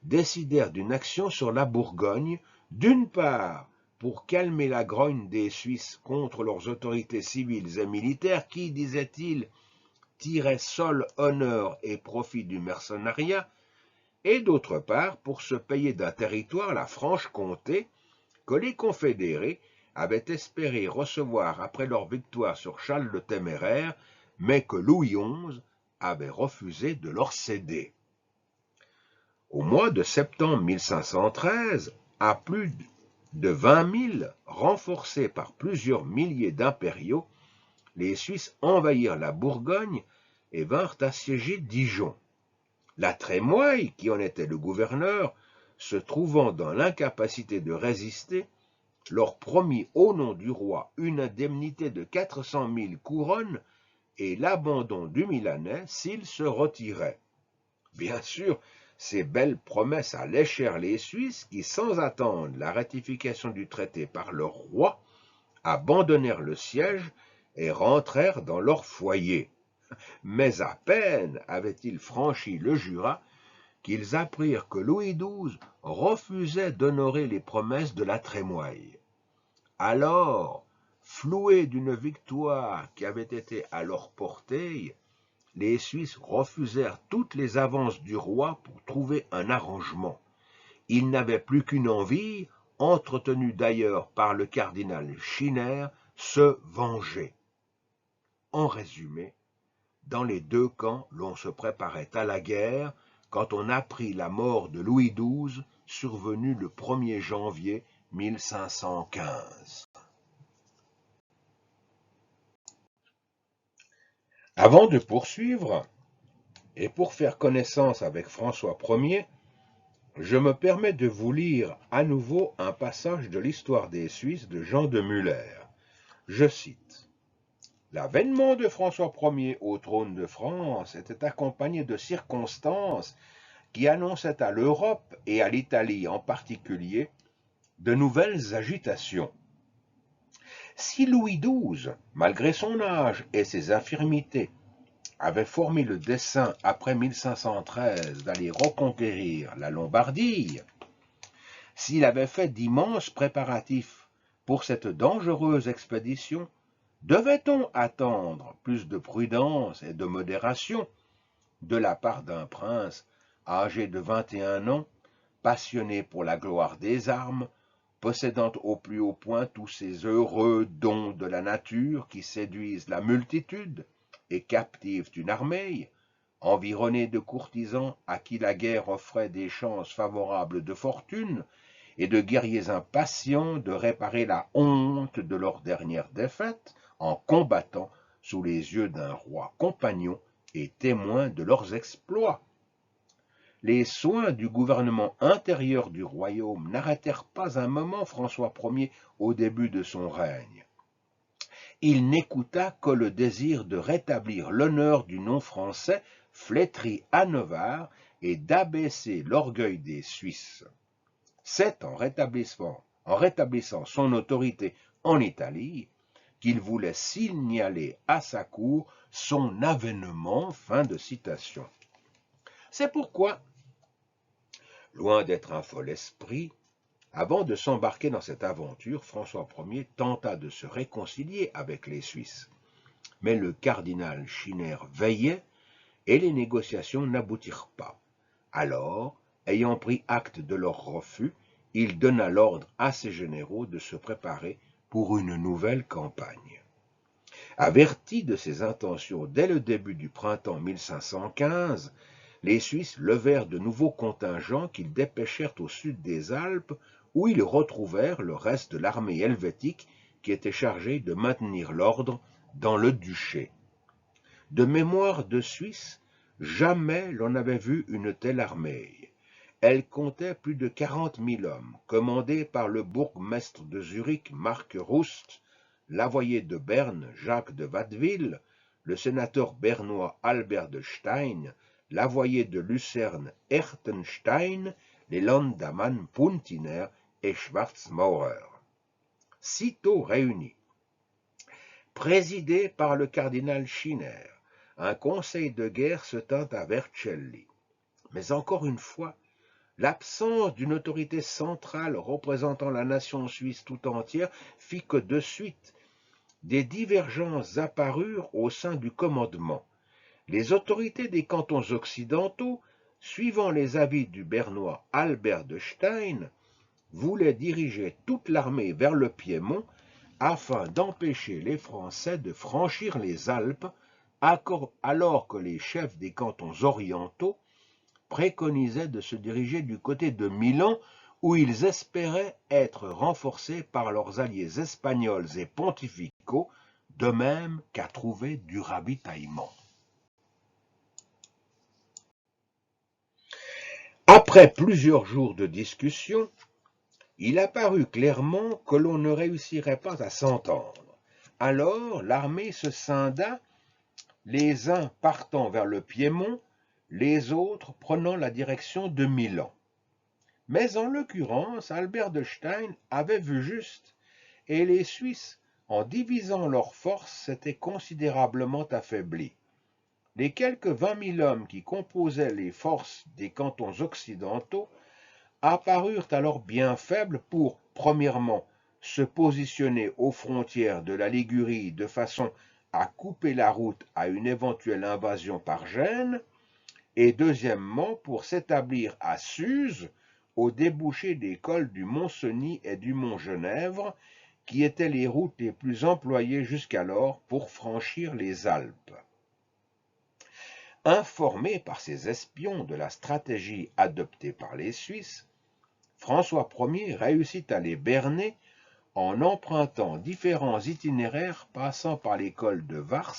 décidèrent d'une action sur la Bourgogne, d'une part pour calmer la grogne des Suisses contre leurs autorités civiles et militaires qui, disaient-ils, tiraient seul honneur et profit du mercenariat, et d'autre part pour se payer d'un territoire, la Franche-Comté, que les confédérés avaient espéré recevoir après leur victoire sur Charles le Téméraire, mais que Louis XI avait refusé de leur céder. Au mois de septembre 1513, à plus de 20 000, renforcés par plusieurs milliers d'impériaux, les Suisses envahirent la Bourgogne et vinrent assiéger Dijon. La Trémoille, qui en était le gouverneur, se trouvant dans l'incapacité de résister, leur promit au nom du roi une indemnité de 400 000 couronnes et l'abandon du Milanais s'il se retirait. Bien sûr, ces belles promesses alléchèrent les Suisses qui, sans attendre la ratification du traité par leur roi, abandonnèrent le siège et rentrèrent dans leur foyer. Mais à peine avaient-ils franchi le Jura qu'ils apprirent que Louis XII refusait d'honorer les promesses de la Trémoille. Alors, floués d'une victoire qui avait été à leur portée, les Suisses refusèrent toutes les avances du roi pour trouver un arrangement. Ils n'avaient plus qu'une envie, entretenu d'ailleurs par le cardinal Schinner, se venger. En résumé, dans les deux camps, l'on se préparait à la guerre quand on apprit la mort de Louis XII, survenue le 1er janvier 1515. Avant de poursuivre, et pour faire connaissance avec François Ier, je me permets de vous lire à nouveau un passage de l'Histoire des Suisses de Jean de Muller. Je cite. « L'avènement de François Ier au trône de France était accompagné de circonstances qui annonçaient à l'Europe et à l'Italie en particulier de nouvelles agitations. Si Louis XII, malgré son âge et ses infirmités, avait formé le dessein après 1513 d'aller reconquérir la Lombardie, s'il avait fait d'immenses préparatifs pour cette dangereuse expédition, devait-on attendre plus de prudence et de modération de la part d'un prince âgé de 21 ans, passionné pour la gloire des armes, possédant au plus haut point tous ces heureux dons de la nature qui séduisent la multitude et captivent une armée, environné de courtisans à qui la guerre offrait des chances favorables de fortune, et de guerriers impatients de réparer la honte de leur dernière défaite en combattant sous les yeux d'un roi compagnon et témoin de leurs exploits. Les soins du gouvernement intérieur du royaume n'arrêtèrent pas un moment François Ier au début de son règne. Il n'écouta que le désir de rétablir l'honneur du nom français flétri à Navarre et d'abaisser l'orgueil des Suisses. C'est en rétablissant son autorité en Italie qu'il voulait signaler à sa cour son avènement. Fin de citation. C'est pourquoi, loin d'être un fol esprit, avant de s'embarquer dans cette aventure, François Ier tenta de se réconcilier avec les Suisses. Mais le cardinal Schinner veillait et les négociations n'aboutirent pas. Alors, ayant pris acte de leur refus, il donna l'ordre à ses généraux de se préparer pour une nouvelle campagne. Avertis de ses intentions dès le début du printemps 1515, les Suisses levèrent de nouveaux contingents qu'ils dépêchèrent au sud des Alpes, où ils retrouvèrent le reste de l'armée helvétique qui était chargée de maintenir l'ordre dans le duché. De mémoire de Suisse, jamais l'on n'avait vu une telle armée. Elle comptait plus de 40 000 hommes, commandés par le bourgmestre de Zurich, Marc Rust, l'avoyer de Berne, Jacques de Watteville, le sénateur bernois Albert de Stein, l'avoyer de Lucerne Ertenstein, les landammann Puntiner et Schwarzmaurer. Sitôt réunis, présidé par le cardinal Schinner, un conseil de guerre se tint à Vercelli. Mais encore une fois, l'absence d'une autorité centrale représentant la nation suisse tout entière fit que de suite des divergences apparurent au sein du commandement. Les autorités des cantons occidentaux, suivant les avis du bernois Albert de Stein, voulaient diriger toute l'armée vers le Piémont afin d'empêcher les Français de franchir les Alpes, alors que les chefs des cantons orientaux préconisaient de se diriger du côté de Milan, où ils espéraient être renforcés par leurs alliés espagnols et pontificaux, de même qu'à trouver du ravitaillement. Après plusieurs jours de discussion, il apparut clairement que l'on ne réussirait pas à s'entendre. Alors l'armée se scinda, les uns partant vers le Piémont, les autres prenant la direction de Milan. Mais en l'occurrence, Albert de Stein avait vu juste, et les Suisses, en divisant leurs forces, s'étaient considérablement affaiblis. Les quelques 20 000 hommes qui composaient les forces des cantons occidentaux apparurent alors bien faibles pour, premièrement, se positionner aux frontières de la Ligurie de façon à couper la route à une éventuelle invasion par Gênes, et deuxièmement, pour s'établir à Suse, au débouché des cols du Mont-Cenis et du Mont-Genèvre, qui étaient les routes les plus employées jusqu'alors pour franchir les Alpes. Informé par ses espions de la stratégie adoptée par les Suisses, François Ier réussit à les berner en empruntant différents itinéraires passant par les cols de Vars,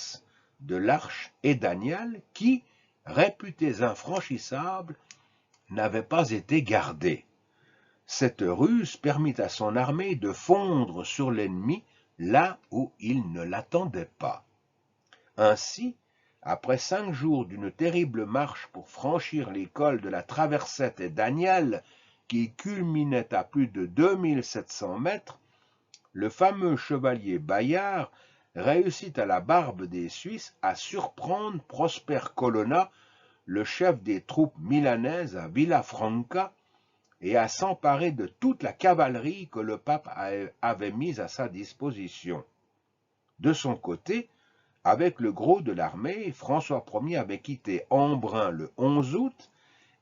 de l'Arche et d'Anial qui, réputés infranchissables, n'avaient pas été gardés. Cette ruse permit à son armée de fondre sur l'ennemi là où il ne l'attendait pas. Ainsi, après 5 jours d'une terrible marche pour franchir les cols de la Traversette et d'Anial, qui culminaient à plus de 2700 mètres, le fameux chevalier Bayard réussit à la barbe des Suisses à surprendre Prosper Colonna, le chef des troupes milanaises à Villafranca, et à s'emparer de toute la cavalerie que le pape avait mise à sa disposition. De son côté, avec le gros de l'armée, François Ier avait quitté Embrun le 11 août,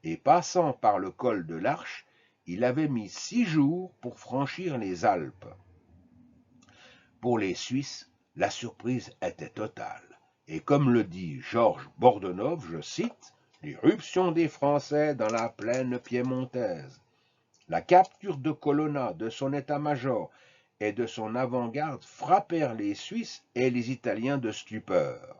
et passant par le col de l'Arche, il avait mis 6 jours pour franchir les Alpes. Pour les Suisses, la surprise était totale, et comme le dit Georges Bordenov, je cite, « L'irruption des Français dans la plaine piémontaise, la capture de Colonna, de son état-major et de son avant-garde frappèrent les Suisses et les Italiens de stupeur.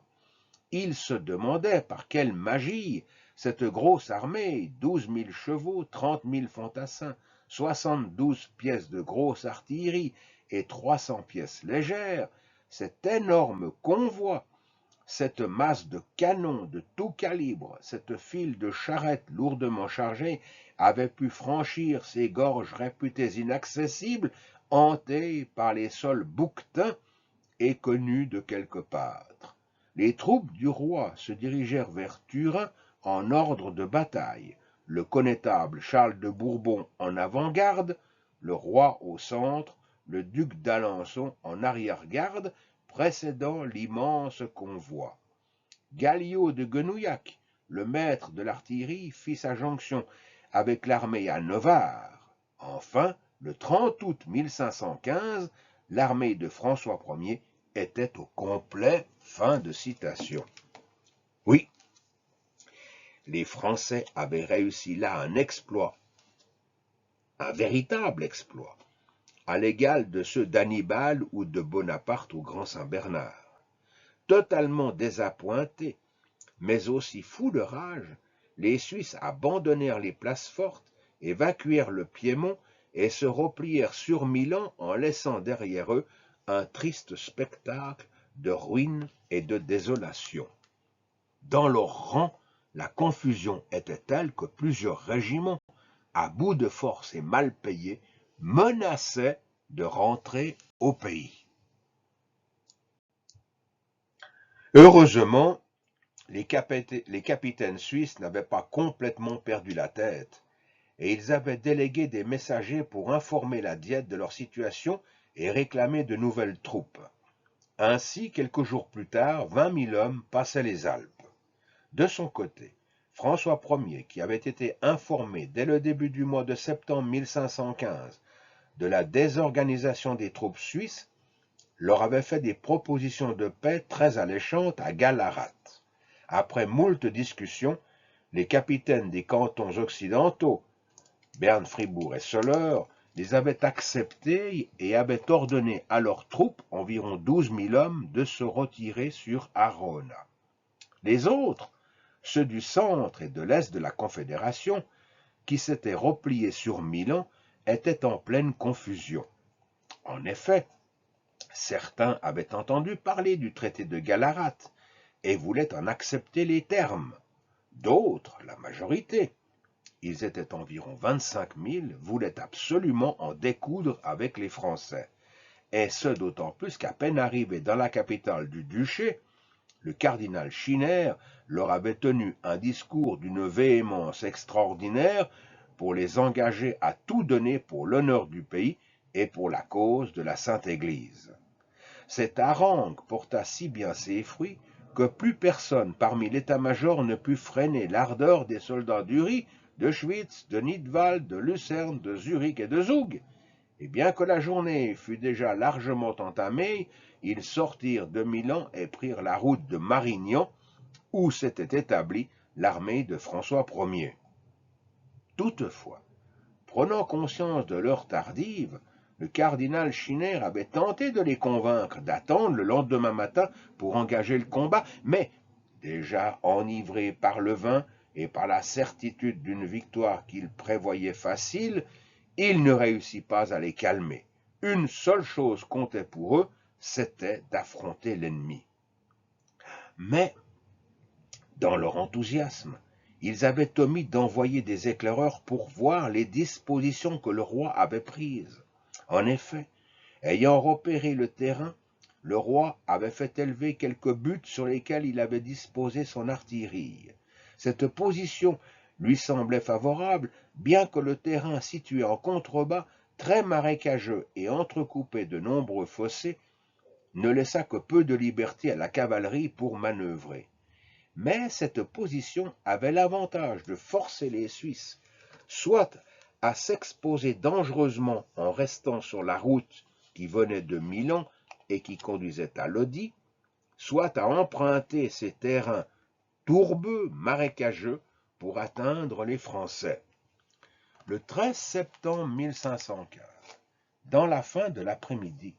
Ils se demandaient par quelle magie cette grosse armée, 12 000 chevaux, 30 000 fantassins, 72 pièces de grosse artillerie et 300 pièces légères, cet énorme convoi, cette masse de canons de tout calibre, cette file de charrettes lourdement chargées, avait pu franchir ces gorges réputées inaccessibles, hantées par les sols bouquetins et connues de quelque part. Les troupes du roi se dirigèrent vers Turin en ordre de bataille, le connétable Charles de Bourbon en avant-garde, le roi au centre, le duc d'Alençon en arrière-garde, précédant l'immense convoi. Galliot de Genouillac, le maître de l'artillerie, fit sa jonction avec l'armée à Novare. Enfin, le 30 août 1515, l'armée de François Ier était au complet. Fin de citation. Oui, les Français avaient réussi là un exploit, un véritable exploit, à l'égal de ceux d'Hannibal ou de Bonaparte au Grand Saint-Bernard. Totalement désappointés, mais aussi fous de rage, les Suisses abandonnèrent les places fortes, évacuèrent le Piémont et se replièrent sur Milan en laissant derrière eux un triste spectacle de ruines et de désolation. Dans leurs rangs, la confusion était telle que plusieurs régiments, à bout de force et mal payés, menaçaient de rentrer au pays. Heureusement, les capitaines suisses n'avaient pas complètement perdu la tête, et ils avaient délégué des messagers pour informer la Diète de leur situation et réclamer de nouvelles troupes. Ainsi, quelques jours plus tard, 20 000 hommes passaient les Alpes. De son côté, François Ier, qui avait été informé dès le début du mois de septembre 1515 de la désorganisation des troupes suisses, leur avait fait des propositions de paix très alléchantes à Gallarate. Après moult discussions, les capitaines des cantons occidentaux, Berne, Fribourg et Soleure, les avaient acceptés et avaient ordonné à leurs troupes, environ 12 000 hommes, de se retirer sur Arona. Les autres, ceux du centre et de l'est de la Confédération, qui s'étaient repliés sur Milan, étaient en pleine confusion. En effet, certains avaient entendu parler du traité de Gallarate et voulaient en accepter les termes. D'autres, la majorité, ils étaient environ 25 000, voulaient absolument en découdre avec les Français. Et ce d'autant plus qu'à peine arrivés dans la capitale du duché, le cardinal Schinner leur avait tenu un discours d'une véhémence extraordinaire pour les engager à tout donner pour l'honneur du pays et pour la cause de la Sainte Église. Cette harangue porta si bien ses fruits que plus personne parmi l'état-major ne put freiner l'ardeur des soldats d'Uri Schwytz, de Nidwald, de Lucerne, de Zurich et de Zug. Et bien que la journée fût déjà largement entamée, ils sortirent de Milan et prirent la route de Marignan, où s'était établie l'armée de François Ier. Toutefois, prenant conscience de l'heure tardive, le cardinal Schinner avait tenté de les convaincre d'attendre le lendemain matin pour engager le combat, mais, déjà enivrés par le vin et par la certitude d'une victoire qu'ils prévoyaient facile, il ne réussit pas à les calmer. Une seule chose comptait pour eux, c'était d'affronter l'ennemi. Mais, dans leur enthousiasme, ils avaient omis d'envoyer des éclaireurs pour voir les dispositions que le roi avait prises. En effet, ayant repéré le terrain, le roi avait fait élever quelques buttes sur lesquelles il avait disposé son artillerie. Cette position lui semblait favorable, bien que le terrain situé en contrebas, très marécageux et entrecoupé de nombreux fossés, ne laissât que peu de liberté à la cavalerie pour manœuvrer. Mais cette position avait l'avantage de forcer les Suisses, soit à s'exposer dangereusement en restant sur la route qui venait de Milan et qui conduisait à Lodi, soit à emprunter ces terrains tourbeux, marécageux, pour atteindre les Français. Le 13 septembre 1515, dans la fin de l'après-midi,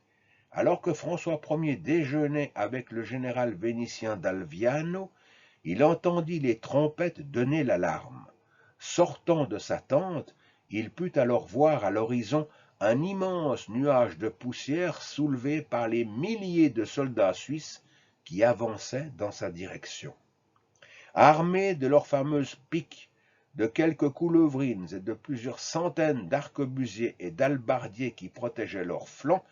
alors que François Ier déjeunait avec le général vénitien d'Alviano, il entendit les trompettes donner l'alarme. Sortant de sa tente, il put alors voir à l'horizon un immense nuage de poussière soulevé par les milliers de soldats suisses qui avançaient dans sa direction. Armés de leurs fameuses piques, de quelques coulevrines et de plusieurs centaines d'arquebusiers et d'halbardiers qui protégeaient leurs flancs,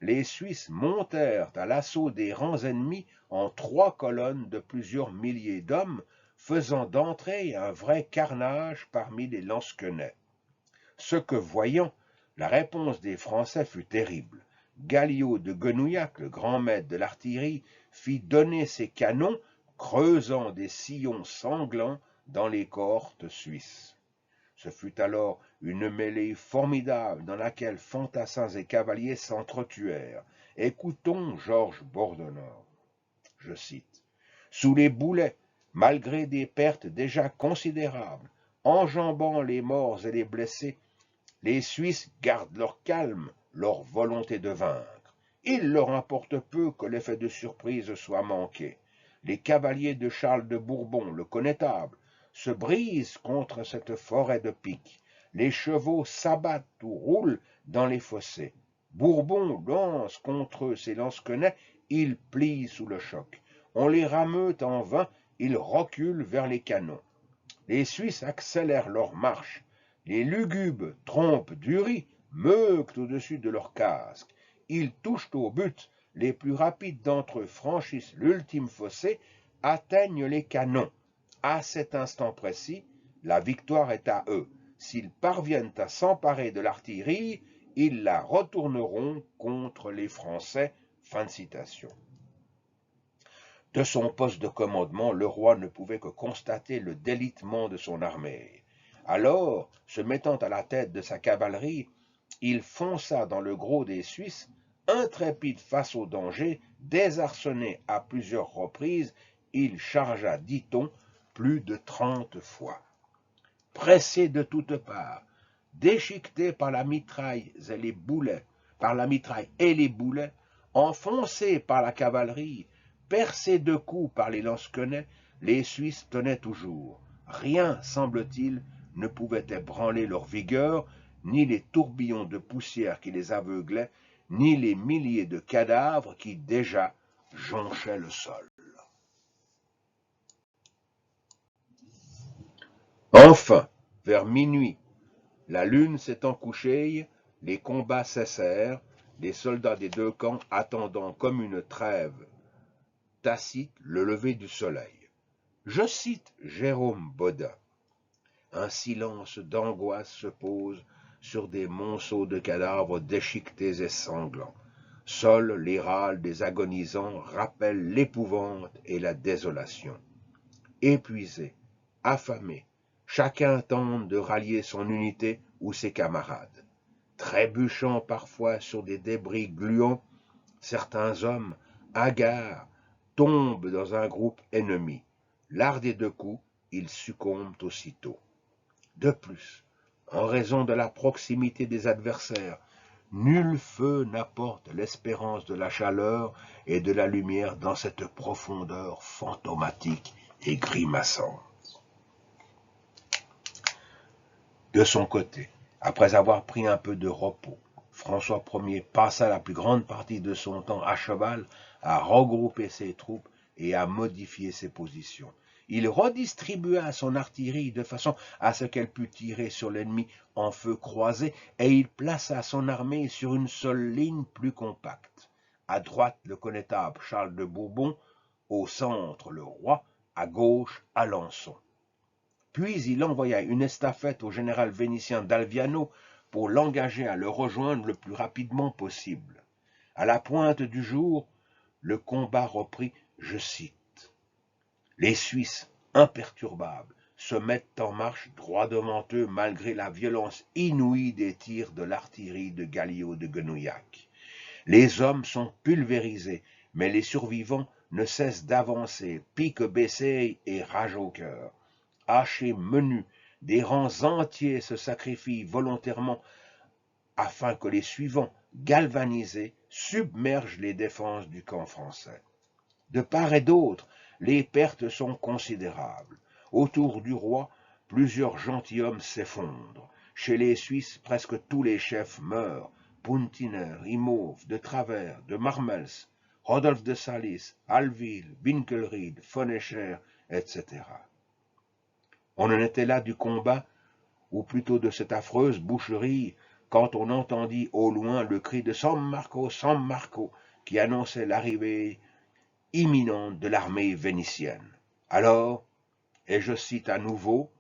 les Suisses montèrent à l'assaut des rangs ennemis en 3 colonnes de plusieurs milliers d'hommes, faisant d'entrée un vrai carnage parmi les lansquenets. Ce que voyant, la réponse des Français fut terrible. Galliot de Genouillac, le grand maître de l'artillerie, fit donner ses canons, creusant des sillons sanglants dans les cohortes suisses. Ce fut alors une mêlée formidable dans laquelle fantassins et cavaliers s'entretuèrent. Écoutons Georges Bordenave. Je cite. « Sous les boulets, malgré des pertes déjà considérables, enjambant les morts et les blessés, les Suisses gardent leur calme, leur volonté de vaincre. Il leur importe peu que l'effet de surprise soit manqué. Les cavaliers de Charles de Bourbon, le connétable, se brisent contre cette forêt de piques. Les chevaux s'abattent ou roulent dans les fossés. Bourbon lance contre eux ses lansquenets, ils plient sous le choc. On les rameute en vain, ils reculent vers les canons. Les Suisses accélèrent leur marche. Les lugubres trompes d'Uri meugent au-dessus de leurs casques. Ils touchent au but. Les plus rapides d'entre eux franchissent l'ultime fossé, atteignent les canons. À cet instant précis, la victoire est à eux. S'ils parviennent à s'emparer de l'artillerie, ils la retourneront contre les Français. » Fin de citation. De son poste de commandement, le roi ne pouvait que constater le délitement de son armée. Alors, se mettant à la tête de sa cavalerie, il fonça dans le gros des Suisses, intrépide face au danger, désarçonné à plusieurs reprises, il chargea, dit-on, plus de 30 fois. Pressé de toutes parts, déchiqueté par la mitraille et les boulets, enfoncé par la cavalerie, percé de coups par les lansquenets, les Suisses tenaient toujours. Rien, semble-t-il, ne pouvait ébranler leur vigueur, ni les tourbillons de poussière qui les aveuglaient, ni les milliers de cadavres qui déjà jonchaient le sol. Enfin, vers minuit, la lune s'étant couchée, les combats cessèrent, les soldats des deux camps attendant comme une trêve tacite le lever du soleil. Je cite Jérôme Bodin. Un silence d'angoisse se pose sur des monceaux de cadavres déchiquetés et sanglants. Seuls les râles des agonisants rappellent l'épouvante et la désolation. Épuisés, affamés, chacun tente de rallier son unité ou ses camarades. Trébuchant parfois sur des débris gluants, certains hommes, hagards, tombent dans un groupe ennemi. Lardés de coups, ils succombent aussitôt. De plus, en raison de la proximité des adversaires, nul feu n'apporte l'espérance de la chaleur et de la lumière dans cette profondeur fantomatique et grimaçante. De son côté, après avoir pris un peu de repos, François Ier passa la plus grande partie de son temps à cheval à regrouper ses troupes et à modifier ses positions. Il redistribua son artillerie de façon à ce qu'elle pût tirer sur l'ennemi en feu croisé et il plaça son armée sur une seule ligne plus compacte. À droite, le connétable Charles de Bourbon, au centre, le roi, à gauche, Alençon. Puis il envoya une estafette au général vénitien d'Alviano pour l'engager à le rejoindre le plus rapidement possible. À la pointe du jour, le combat reprit, je cite, « Les Suisses, imperturbables, se mettent en marche droit devant eux malgré la violence inouïe des tirs de l'artillerie de Galliot de Genouillac. Les hommes sont pulvérisés, mais les survivants ne cessent d'avancer, pique baissée et rage au cœur. Hachés menus, des rangs entiers se sacrifient volontairement afin que les suivants, galvanisés, submergent les défenses du camp français. De part et d'autre, les pertes sont considérables. Autour du roi, plusieurs gentilshommes s'effondrent. Chez les Suisses, presque tous les chefs meurent. Puntiner, Imhoff, de Travers, de Marmels, Rodolphe de Salis, Alville, Winkelried, von Escher, etc. On en était là du combat, ou plutôt de cette affreuse boucherie, quand on entendit au loin le cri de San Marco, qui annonçait l'arrivée imminente de l'armée vénitienne. Alors, et je cite à nouveau,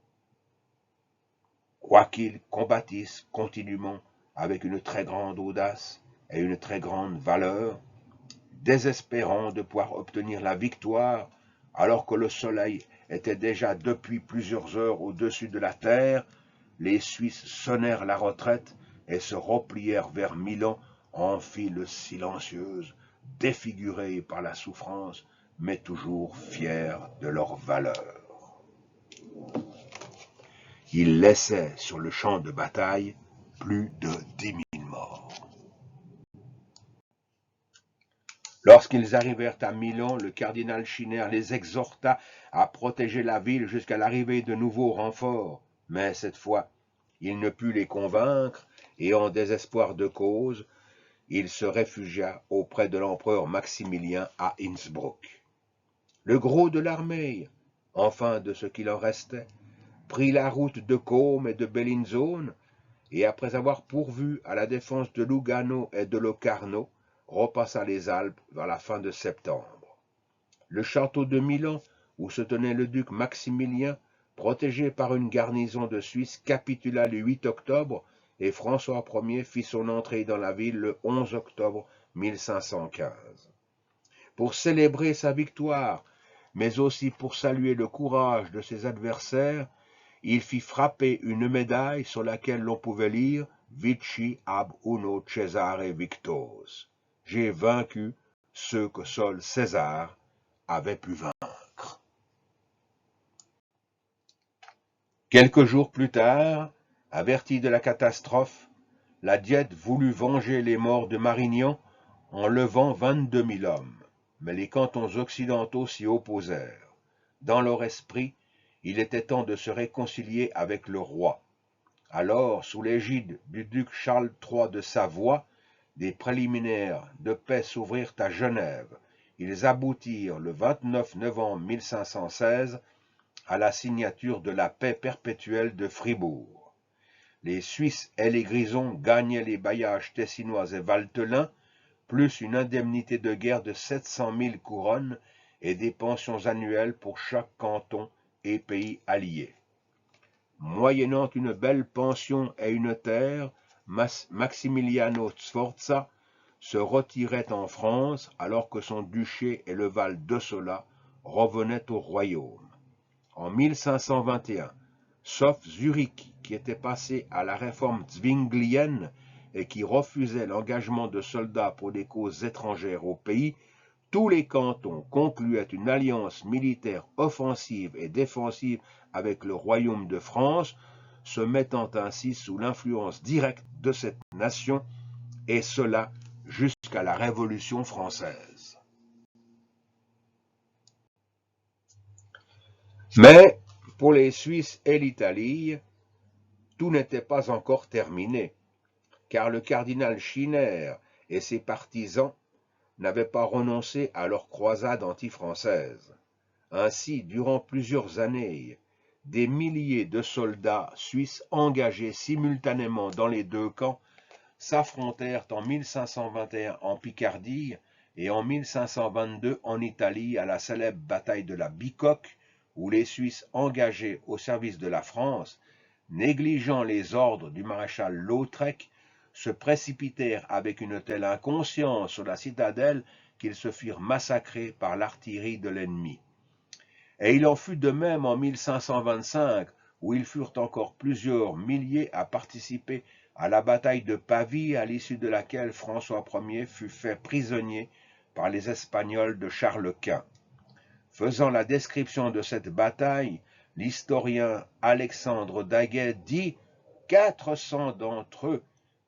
« Quoiqu'ils combattissent continuellement avec une très grande audace et une très grande valeur, désespérant de pouvoir obtenir la victoire, alors que le soleil était déjà depuis plusieurs heures au-dessus de la terre, les Suisses sonnèrent la retraite et se replièrent vers Milan en file silencieuse, défigurés par la souffrance, mais toujours fiers de leur valeur. Ils laissaient sur le champ de bataille plus de 10 000 morts. Lorsqu'ils arrivèrent à Milan, le cardinal Schinner les exhorta à protéger la ville jusqu'à l'arrivée de nouveaux renforts, mais cette fois, il ne put les convaincre et en désespoir de cause, il se réfugia auprès de l'empereur Maximilien à Innsbruck. Le gros de l'armée, enfin de ce qu'il en restait, prit la route de Côme et de Bellinzone, et après avoir pourvu à la défense de Lugano et de Locarno, repassa les Alpes vers la fin de septembre. Le château de Milan, où se tenait le duc Maximilien, protégé par une garnison de Suisse, capitula le 8 octobre et François Ier fit son entrée dans la ville le 11 octobre 1515. Pour célébrer sa victoire, mais aussi pour saluer le courage de ses adversaires, il fit frapper une médaille sur laquelle l'on pouvait lire « Vici ab uno Cesare victos ». J'ai vaincu ceux que seul César avait pu vaincre. Quelques jours plus tard, averti de la catastrophe, la Diète voulut venger les morts de Marignan en levant 22 000 hommes, mais les cantons occidentaux s'y opposèrent. Dans leur esprit, il était temps de se réconcilier avec le roi. Alors, sous l'égide du duc Charles III de Savoie, des préliminaires de paix s'ouvrirent à Genève. Ils aboutirent le 29 novembre 1516 à la signature de la paix perpétuelle de Fribourg. Les Suisses et les Grisons gagnaient les bailliages tessinois et valtelins, plus une indemnité de guerre de 700 000 couronnes et des pensions annuelles pour chaque canton et pays alliés. Moyennant une belle pension et une terre, Maximiliano Sforza se retirait en France alors que son duché et le Val d'Ossola revenaient au royaume. En 1521, sauf Zurich, qui était passé à la réforme zwinglienne et qui refusait l'engagement de soldats pour des causes étrangères au pays, tous les cantons concluaient une alliance militaire offensive et défensive avec le royaume de France, se mettant ainsi sous l'influence directe de cette nation, et cela jusqu'à la Révolution française. Mais pour les Suisses et l'Italie, tout n'était pas encore terminé, car le cardinal Schinner et ses partisans n'avaient pas renoncé à leur croisade anti-française. Ainsi, durant plusieurs années, des milliers de soldats suisses engagés simultanément dans les deux camps s'affrontèrent en 1521 en Picardie et en 1522 en Italie à la célèbre bataille de la Bicoque, où les Suisses engagés au service de la France, négligeant les ordres du maréchal Lautrec, se précipitèrent avec une telle inconscience sur la citadelle qu'ils se firent massacrer par l'artillerie de l'ennemi. Et il en fut de même en 1525, où ils furent encore plusieurs milliers à participer à la bataille de Pavie, à l'issue de laquelle François Ier fut fait prisonnier par les Espagnols de Charles Quint. Faisant la description de cette bataille, l'historien Alexandre Daguet dit « 400 d'entre eux,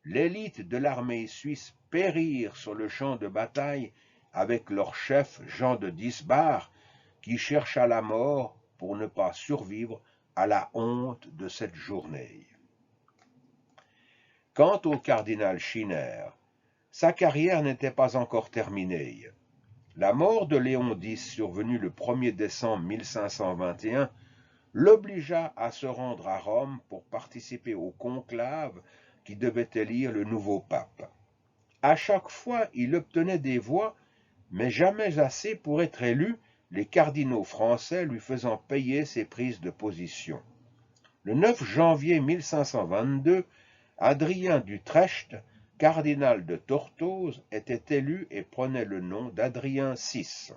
l'élite de l'armée suisse, périrent sur le champ de bataille avec leur chef Jean de Disbar, qui chercha la mort pour ne pas survivre à la honte de cette journée. » Quant au cardinal Schinner, sa carrière n'était pas encore terminée. La mort de Léon X, survenue le 1er décembre 1521, l'obligea à se rendre à Rome pour participer au conclave qui devait élire le nouveau pape. À chaque fois, il obtenait des voix, mais jamais assez pour être élu, les cardinaux français lui faisant payer ses prises de position. Le 9 janvier 1522, Adrien d'Utrecht, cardinal de Tortosa, était élu et prenait le nom d'Adrien VI.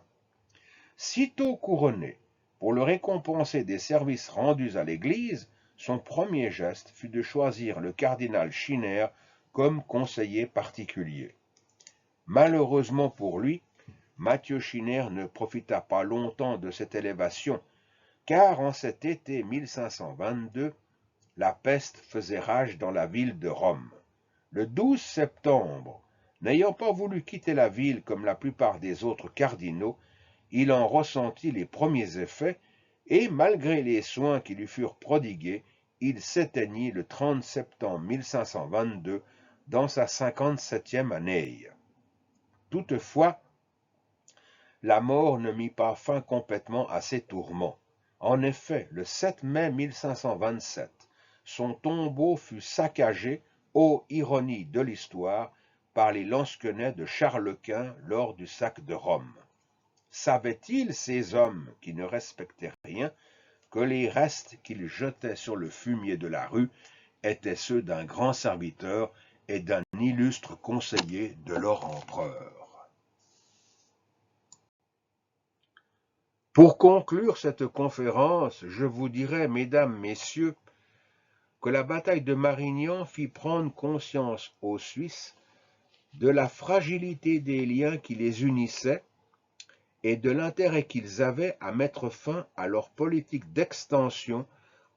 Sitôt couronné, pour le récompenser des services rendus à l'Église, son premier geste fut de choisir le cardinal Schinner comme conseiller particulier. Malheureusement pour lui, Mathieu Schinner ne profita pas longtemps de cette élévation, car en cet été 1522, la peste faisait rage dans la ville de Rome. Le 12 septembre, n'ayant pas voulu quitter la ville comme la plupart des autres cardinaux, il en ressentit les premiers effets et, malgré les soins qui lui furent prodigués, il s'éteignit le 30 septembre 1522 dans sa 57e année. Toutefois, la mort ne mit pas fin complètement à ses tourments. En effet, le 7 mai 1527, son tombeau fut saccagé, ô ironie de l'histoire, par les lansquenets de Charles Quint lors du sac de Rome. Savaient-ils, ces hommes qui ne respectaient rien, que les restes qu'ils jetaient sur le fumier de la rue étaient ceux d'un grand serviteur et d'un illustre conseiller de leur empereur? Pour conclure cette conférence, je vous dirai, mesdames, messieurs, que la bataille de Marignan fit prendre conscience aux Suisses de la fragilité des liens qui les unissaient et de l'intérêt qu'ils avaient à mettre fin à leur politique d'extension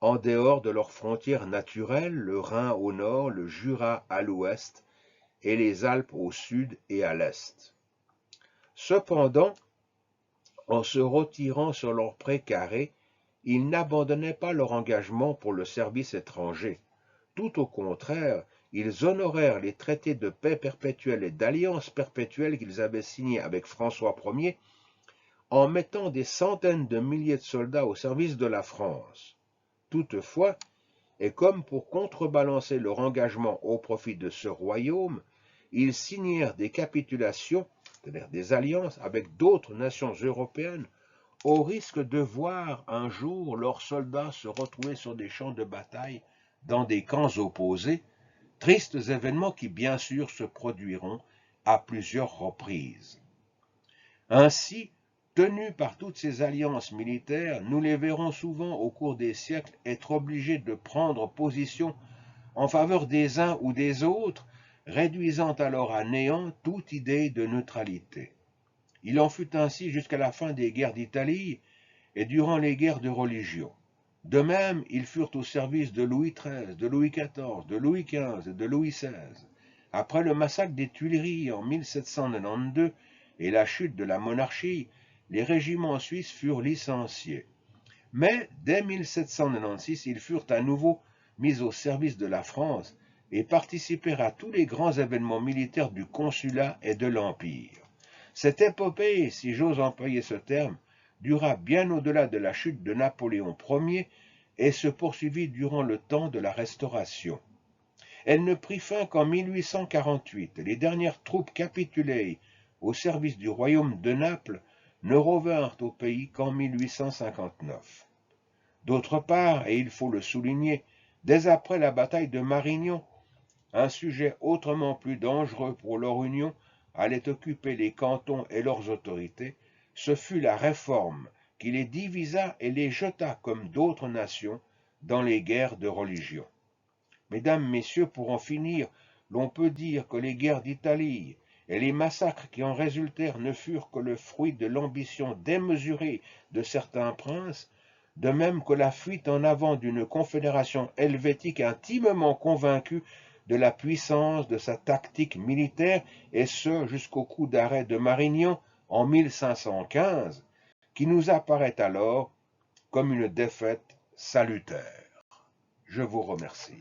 en dehors de leurs frontières naturelles, le Rhin au nord, le Jura à l'ouest et les Alpes au sud et à l'est. Cependant, en se retirant sur leur précaré, ils n'abandonnaient pas leur engagement pour le service étranger. Tout au contraire, ils honorèrent les traités de paix perpétuelle et d'alliance perpétuelle qu'ils avaient signés avec François Ier, en mettant des centaines de milliers de soldats au service de la France. Toutefois, et comme pour contrebalancer leur engagement au profit de ce royaume, ils signèrent des capitulations, c'est-à-dire des alliances avec d'autres nations européennes, au risque de voir un jour leurs soldats se retrouver sur des champs de bataille dans des camps opposés, tristes événements qui bien sûr se produiront à plusieurs reprises. Ainsi, Tenus par toutes ces alliances militaires, nous les verrons souvent au cours des siècles être obligés de prendre position en faveur des uns ou des autres, réduisant alors à néant toute idée de neutralité. Il en fut ainsi jusqu'à la fin des guerres d'Italie et durant les guerres de religion. De même, ils furent au service de Louis XIII, de Louis XIV, de Louis XV et de Louis XVI. Après le massacre des Tuileries en 1792 et la chute de la monarchie, les régiments suisses furent licenciés. Mais dès 1796, ils furent à nouveau mis au service de la France et participèrent à tous les grands événements militaires du consulat et de l'Empire. Cette épopée, si j'ose employer ce terme, dura bien au-delà de la chute de Napoléon Ier et se poursuivit durant le temps de la Restauration. Elle ne prit fin qu'en 1848. Les dernières troupes capitulées au service du royaume de Naples ne revinrent au pays qu'en 1859. D'autre part, et il faut le souligner, dès après la bataille de Marignan, un sujet autrement plus dangereux pour leur union allait occuper les cantons et leurs autorités, ce fut la réforme qui les divisa et les jeta comme d'autres nations dans les guerres de religion. Mesdames, Messieurs, pour en finir, l'on peut dire que les guerres d'Italie et les massacres qui en résultèrent ne furent que le fruit de l'ambition démesurée de certains princes, de même que la fuite en avant d'une confédération helvétique intimement convaincue de la puissance de sa tactique militaire, et ce jusqu'au coup d'arrêt de Marignan en 1515, qui nous apparaît alors comme une défaite salutaire. Je vous remercie.